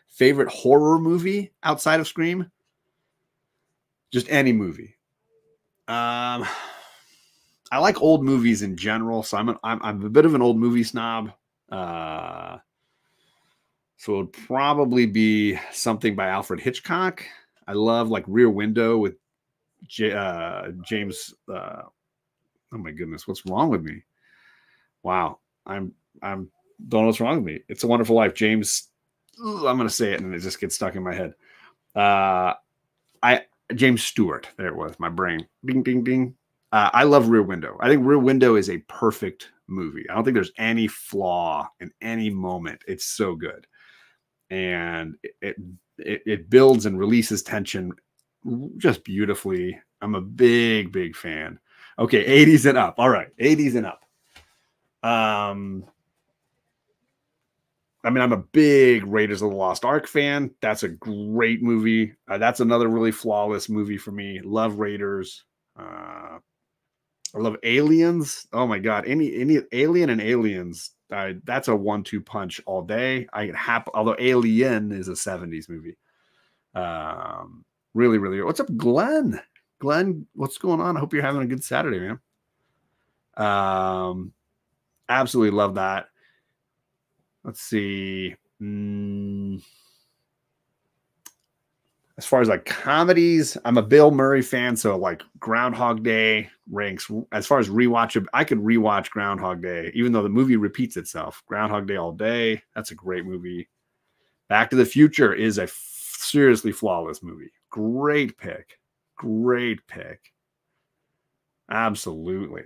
Favorite horror movie outside of Scream? Just any movie. I like old movies in general, so I'm a bit of an old movie snob. So it would probably be something by Alfred Hitchcock. I love like Rear Window with James. Oh my goodness, what's wrong with me? Wow, I'm don't know what's wrong with me. It's a Wonderful Life, James. I'm going to say it and it just gets stuck in my head. James Stewart. There it was. My brain. Ding, ding, ding. I love Rear Window. I think Rear Window is a perfect movie. I don't think there's any flaw in any moment. It's so good. And it builds and releases tension just beautifully. I'm a big, big fan. Okay. 80s and up. All right. 80s and up. I mean, I'm a big Raiders of the Lost Ark fan. That's a great movie. That's another really flawless movie for me. Love Raiders. I love Aliens. Oh my God. Any Alien and Aliens. That's a 1-2 punch all day. Although Alien is a 70s movie. Really, really. What's up, Glenn? Glenn, what's going on? I hope you're having a good Saturday, man. Absolutely love that. Let's see. As far as like comedies, I'm a Bill Murray fan. So like Groundhog Day ranks as far as rewatch. I could rewatch Groundhog Day, even though the movie repeats itself. Groundhog Day all day. That's a great movie. Back to the Future is a seriously flawless movie. Great pick. Great pick. Absolutely.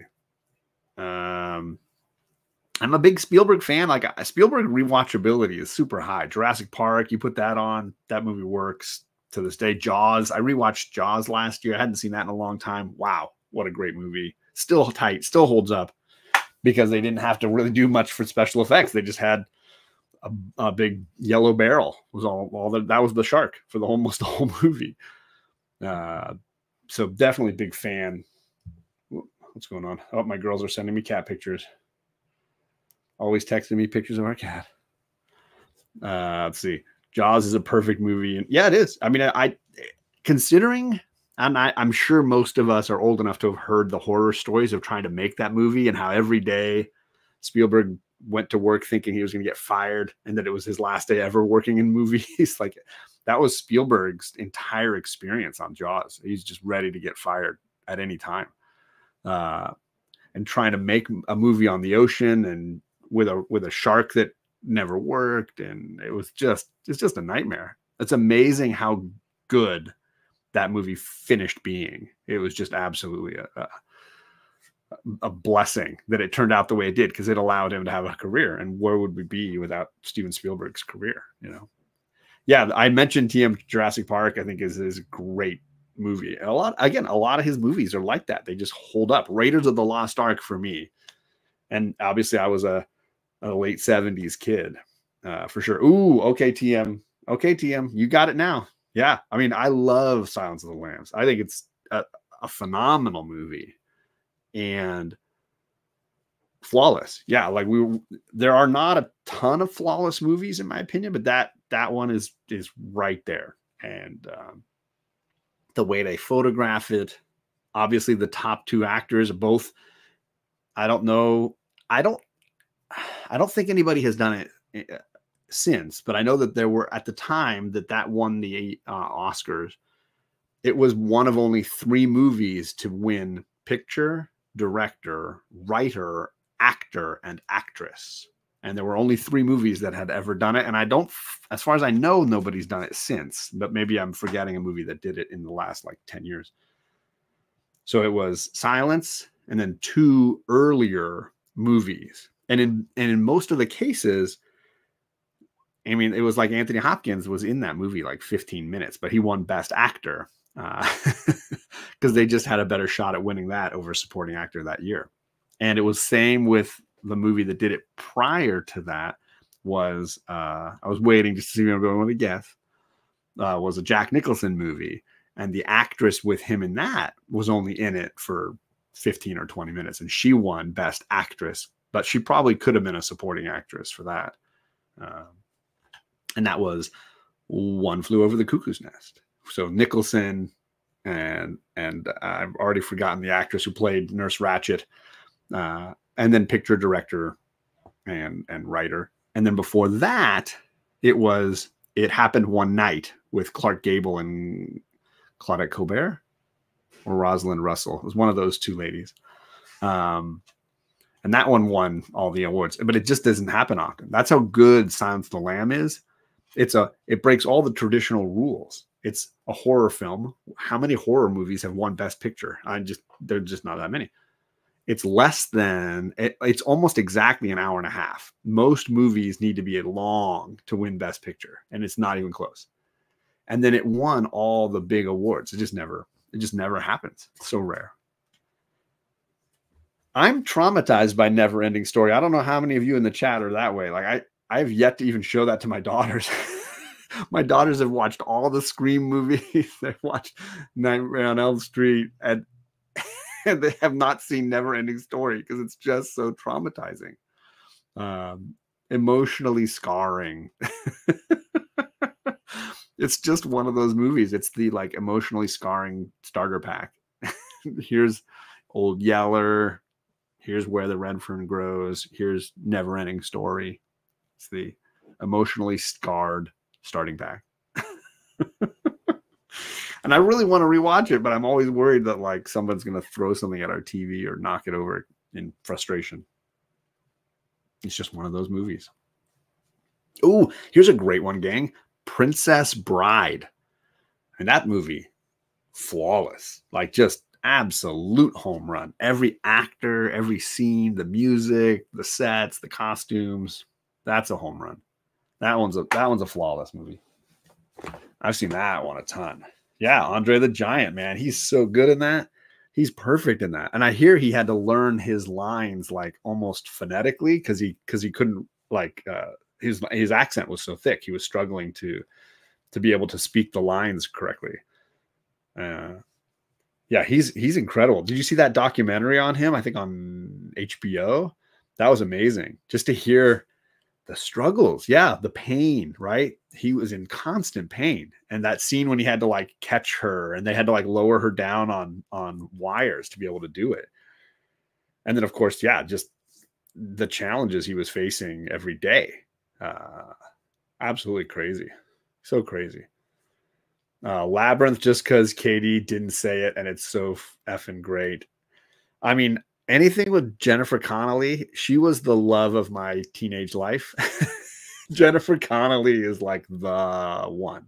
I'm a big Spielberg fan. Like Spielberg rewatchability is super high. Jurassic Park, you put that on, that movie works to this day. Jaws, I rewatched Jaws last year. I hadn't seen that in a long time. Wow, what a great movie. Still tight, still holds up, because they didn't have to really do much for special effects. They just had a big yellow barrel. Was all that was the shark for almost the whole movie. So definitely big fan. What's going on? Oh, my girls are sending me cat pictures. Always texting me pictures of our cat. Let's see. Jaws is a perfect movie. And yeah, it is. I mean, considering, I'm sure most of us are old enough to have heard the horror stories of trying to make that movie, and how every day Spielberg went to work thinking he was going to get fired, and that it was his last day ever working in movies. Like, that was Spielberg's entire experience on Jaws. He's just ready to get fired at any time. And trying to make a movie on the ocean and with a shark that never worked, and it's just a nightmare. It's amazing how good that movie finished being. It was just absolutely a blessing that it turned out the way it did, because it allowed him to have a career. And where would we be without Steven Spielberg's career? You know? Yeah, I mentioned Jurassic Park. I think is a great movie. A lot of his movies are like that. They just hold up. Raiders of the Lost Ark for me, and obviously I was a late 70s kid, for sure. Ooh, okay, TM, you got it now. Yeah, I mean, I love Silence of the Lambs. I think it's a phenomenal movie and flawless. Yeah, like there are not a ton of flawless movies in my opinion, but that one is right there. And the way they photograph it. Obviously, the top two actors are both. I don't know. I don't think anybody has done it since, but I know that there were at the time that won the Oscars. It was one of only 3 movies to win picture, director, writer, actor, and actress. And there were only 3 movies that had ever done it. And I don't, as far as I know, nobody's done it since, but maybe I'm forgetting a movie that did it in the last like 10 years. So it was Silence and then 2 earlier movies. And in most of the cases, I mean, it was like Anthony Hopkins was in that movie like 15 minutes, but he won Best Actor because they just had a better shot at winning that over supporting actor that year. And it was same with the movie that did it prior to that was, I was waiting just to see if I'm going to guess, was a Jack Nicholson movie. And the actress with him in that was only in it for 15 or 20 minutes. And she won Best Actress, but she probably could have been a supporting actress for that. And that was One Flew Over the Cuckoo's Nest. So Nicholson and I've already forgotten the actress who played Nurse Ratched, and then picture, director, and writer. And then before that, it happened one night with Clark Gable and Claudette Colbert or Rosalind Russell. It was one of those 2 ladies. And that one won all the awards, but it just doesn't happen often. That's how good Silence of the Lamb is. It breaks all the traditional rules. It's a horror film. How many horror movies have won Best Picture? There's just not that many. It's it's almost exactly an hour and a half. Most movies need to be long to win Best Picture, and it's not even close. And then it won all the big awards. It just never happens. It's so rare. I'm traumatized by Never Ending Story. I don't know how many of you in the chat are that way. Like I've yet to even show that to my daughters. My daughters have watched all the Scream movies. They've watched Nightmare on Elm Street, and they have not seen Never Ending Story because it's just so traumatizing, emotionally scarring. It's just one of those movies. It's the like emotionally scarring starter pack. Here's Old Yeller. Here's Where the Red Fern Grows. Here's Never Ending Story. It's the emotionally scarred starting pack. And I really want to rewatch it, but I'm always worried that like someone's going to throw something at our TV or knock it over in frustration. It's just one of those movies. Oh, here's a great one, gang. Princess Bride. And that movie, flawless. Like just absolute home run. Every actor, every scene, the music, the sets, the costumes. That's a home run. That one's a flawless movie. I've seen that one a ton. Yeah, Andre the Giant, man. He's so good in that. He's perfect in that. And I hear he had to learn his lines like almost phonetically because he couldn't like his accent was so thick. He was struggling to be able to speak the lines correctly. Yeah, he's incredible. Did you see that documentary on him? I think on HBO. That was amazing. Just to hear the struggles. Yeah, the pain, right? He was in constant pain. And that scene when he had to like catch her and they had to like lower her down on wires to be able to do it. And then of course, yeah, just the challenges he was facing every day. Absolutely crazy. So crazy. Labyrinth, just because Katie didn't say it and it's so effing great. I mean, anything with Jennifer Connelly, she was the love of my teenage life. Jennifer Connelly is like the one.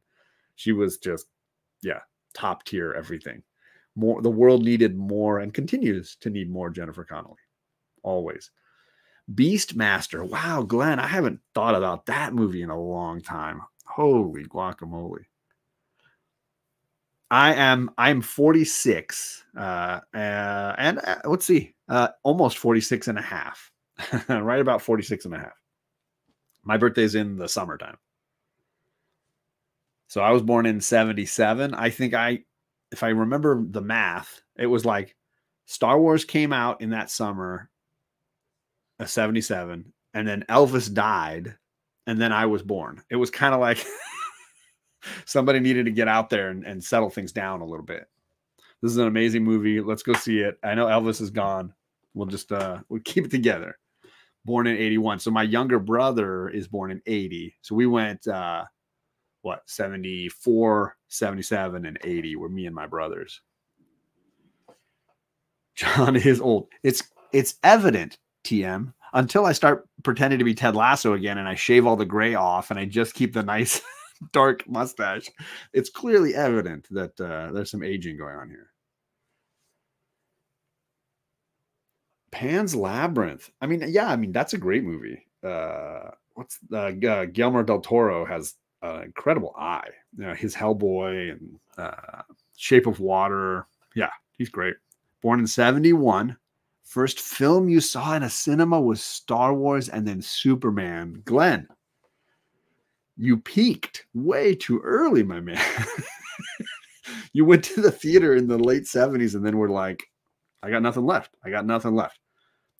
She was just, yeah, top tier everything. More, the world needed more and continues to need more Jennifer Connelly. Always. Beastmaster. Wow, Glenn, I haven't thought about that movie in a long time. Holy guacamole. I'm 46 and let's see, almost 46 and a half. Right about 46 and a half. My birthday's in the summertime. So I was born in 77. I think if I remember the math, it was like Star Wars came out in that summer of 77 and then Elvis died and then I was born. It was kind of like Somebody needed to get out there and settle things down a little bit. This is an amazing movie. Let's go see it. I know Elvis is gone. We'll just we'll keep it together. Born in 81. So my younger brother is born in 80. So we went 74, 77, and 80 were me and my brothers. John is old. It's evident, TM, until I start pretending to be Ted Lasso again and I shave all the gray off and I just keep the nice dark mustache. It's clearly evident that there's some aging going on here. Pan's Labyrinth. I mean, that's a great movie. Guillermo del Toro has an incredible eye. His Hellboy and Shape of Water. Yeah, he's great. Born in 71. First film you saw in a cinema was Star Wars and then Superman. Glenn, you peaked way too early, my man. You went to the theater in the late 70s and then were like, I got nothing left.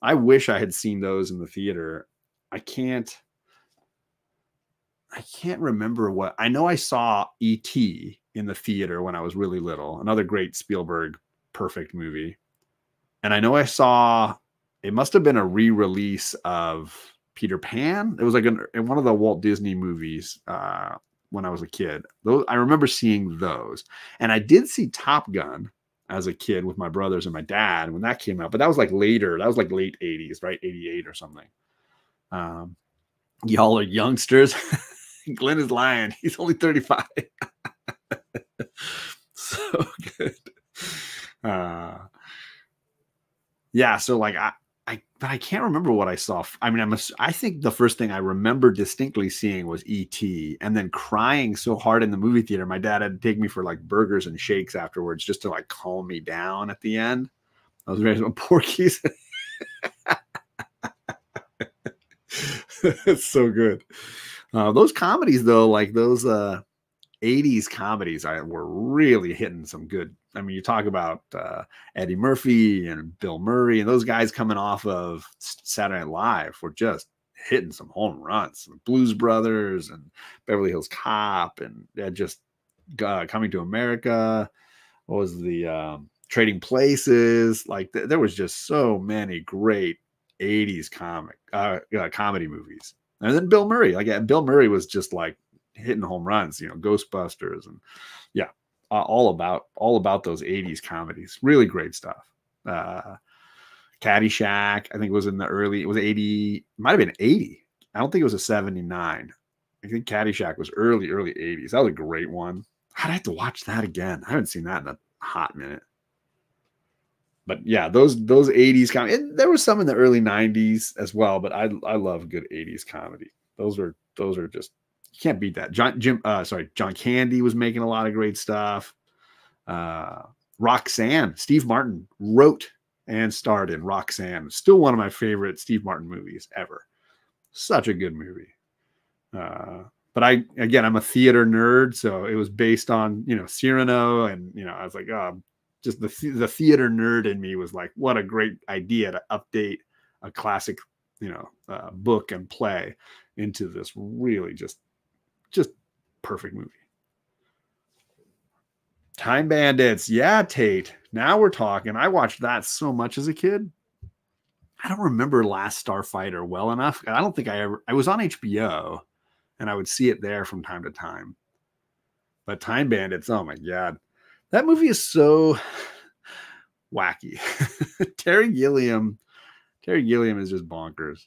I wish I had seen those in the theater. I can't remember what. I know I saw E.T. in the theater when I was really little. Another great Spielberg perfect movie. And I know I saw, it must have been a re-release of Peter Pan. It was like in one of the Walt Disney movies when I was a kid. I remember seeing those. And I did see Top Gun as a kid with my brothers and my dad when that came out. But that was like later. That was like late 80s, right? 88 or something. Y'all are youngsters. Glenn is lying. He's only 35. So good. Yeah, so like but I can't remember what I saw. I mean, I think the first thing I remember distinctly seeing was E.T. and then crying so hard in the movie theater. My dad had to take me for like burgers and shakes afterwards just to like calm me down at the end. I was very Porky's. It's so good. Those comedies though, like those 80s comedies were really hitting some good. I mean, you talk about Eddie Murphy and Bill Murray and those guys coming off of Saturday Night Live were just hitting some home runs. Blues Brothers and Beverly Hills Cop and just Coming to America. What was the Trading Places? Like there was just so many great 80s comedy movies. And then Bill Murray. Like Bill Murray was just like hitting home runs, Ghostbusters and yeah, all about those 80s comedies. Really great stuff. Caddyshack, I think it was 80, might have been 80. I don't think it was a 79. I think Caddyshack was early 80s. That was a great one. I'd have to watch that again. I haven't seen that in a hot minute. But yeah, those 80s comedy. There was some in the early 90s as well, but I love good 80s comedy. Those are just, you can't beat that. John Candy was making a lot of great stuff. Roxanne, Steve Martin wrote and starred in Roxanne. Still one of my favorite Steve Martin movies ever. Such a good movie. But I'm a theater nerd, so it was based on, Cyrano, and I was like, just the theater nerd in me was like, what a great idea to update a classic, book and play into this really just perfect movie. Time Bandits. Yeah, Tate. Now we're talking. I watched that so much as a kid. I don't remember Last Starfighter well enough. I don't think I was on HBO and I would see it there from time to time. But Time Bandits, oh my God. That movie is so wacky. Terry Gilliam is just bonkers.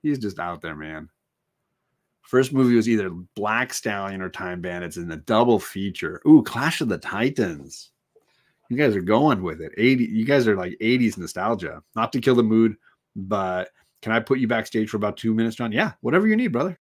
He's just out there, man. First movie was either Black Stallion or Time Bandits in a double feature. Ooh, Clash of the Titans. You guys are going with it. You guys are like 80s nostalgia. Not to kill the mood, but can I put you backstage for about 2 minutes, John? Yeah, whatever you need, brother.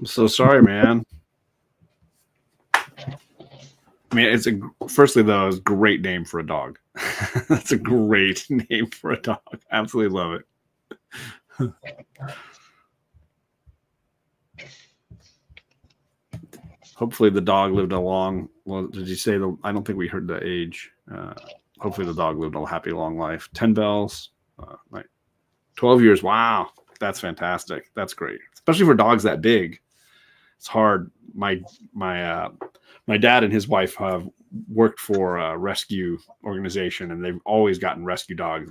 I'm so sorry, man. I mean, firstly though, it's a great name for a dog. That's a great name for a dog. Absolutely love it. Hopefully the dog lived a long. Well, did you say the? I don't think we heard the age. Hopefully the dog lived a happy long life. 10 bells, 12 years. Wow, that's fantastic. That's great, especially for dogs that big. It's hard. My dad and his wife have worked for a rescue organization, and they've always gotten rescue dogs,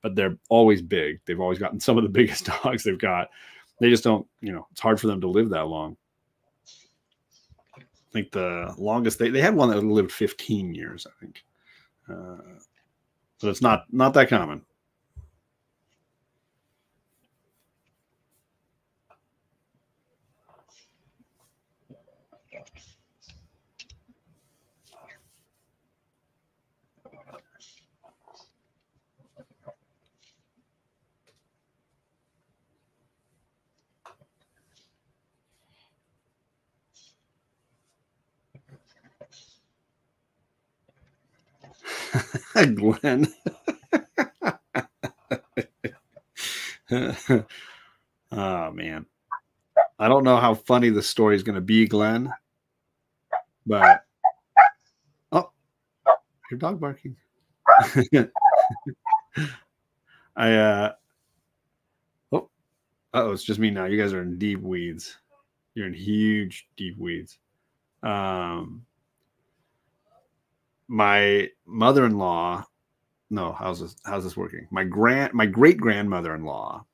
but they're always big. They've always gotten some of the biggest dogs they've got. They just don't, it's hard for them to live that long. I think the longest they had one that lived 15 years, I think. So it's not that common. Glenn. Oh man, I don't know how funny the story is going to be, Glenn, but oh, your dog barking. It's just me now. You guys are in deep weeds. You're in huge deep weeds. My mother-in-law, no, how's this working? My great grandmother-in-law,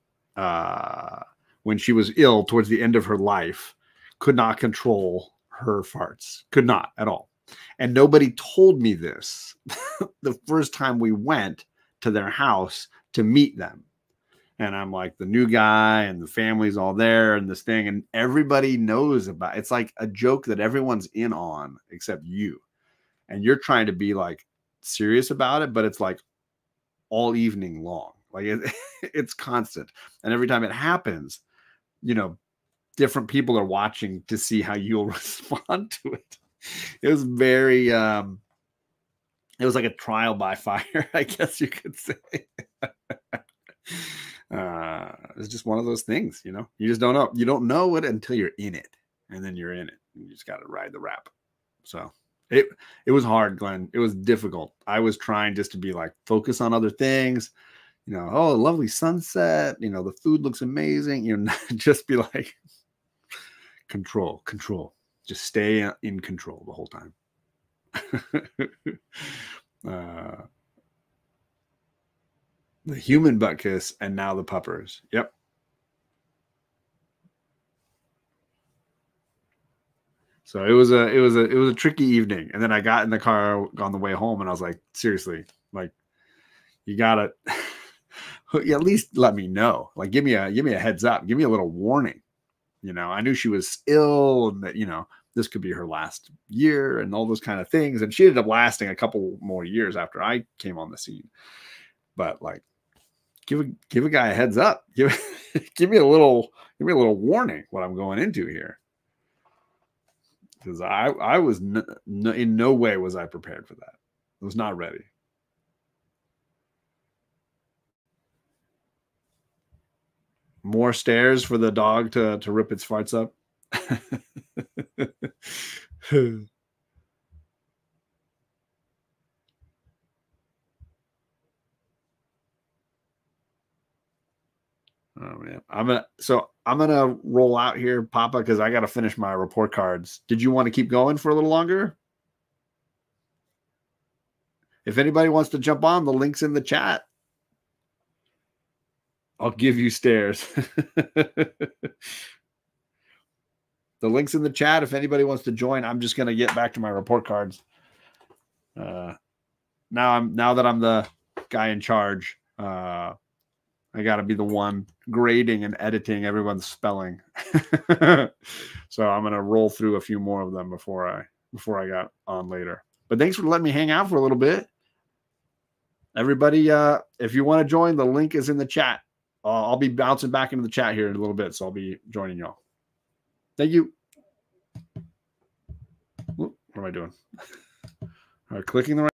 when she was ill towards the end of her life, could not control her farts, could not at all. And nobody told me this the first time we went to their house to meet them. And I'm like the new guy and the family's all there and this thing, and everybody knows about it. It's like a joke that everyone's in on except you. And you're trying to be like serious about it, but it's like all evening long. Like it's constant. And every time it happens, different people are watching to see how you'll respond to it. It was very, it was like a trial by fire, I guess you could say. It's just one of those things, you just don't know. You don't know it until you're in it, and then you're in it. And you just got to ride the rap. So it was hard, Glenn. It was difficult. I was trying just to be like, focus on other things, oh, lovely sunset. The food looks amazing. Just be like, control, just stay in control the whole time. The human butt kiss, and now the puppers. Yep. So it was a tricky evening. And then I got in the car on the way home, and I was like, seriously, like, you gotta at least let me know. Like, give me a heads up, give me a little warning. I knew she was ill, and that, this could be her last year and all those kind of things. And she ended up lasting a couple more years after I came on the scene. But like, give a guy a heads up. Give me a little warning what I'm going into here. Because I was in no way was I prepared for that. I was not ready. More stairs for the dog to rip its farts up. Oh man, I'm gonna roll out here, Papa, because I got to finish my report cards. Did you want to keep going for a little longer? If anybody wants to jump on, the link's in the chat. I'll give you stairs. The link's in the chat. If anybody wants to join, I'm just gonna get back to my report cards. Now that I'm the guy in charge. I got to be the one grading and editing everyone's spelling. So I'm going to roll through a few more of them before I got on later. But thanks for letting me hang out for a little bit. Everybody, if you want to join, the link is in the chat. I'll be bouncing back into the chat here in a little bit, so I'll be joining y'all. Thank you. What am I doing? All right, clicking the right.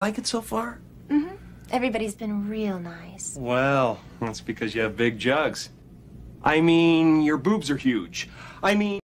Like it so far? Mm-hmm. Everybody's been real nice. Well, that's because you have big jugs. I mean, your boobs are huge. I mean...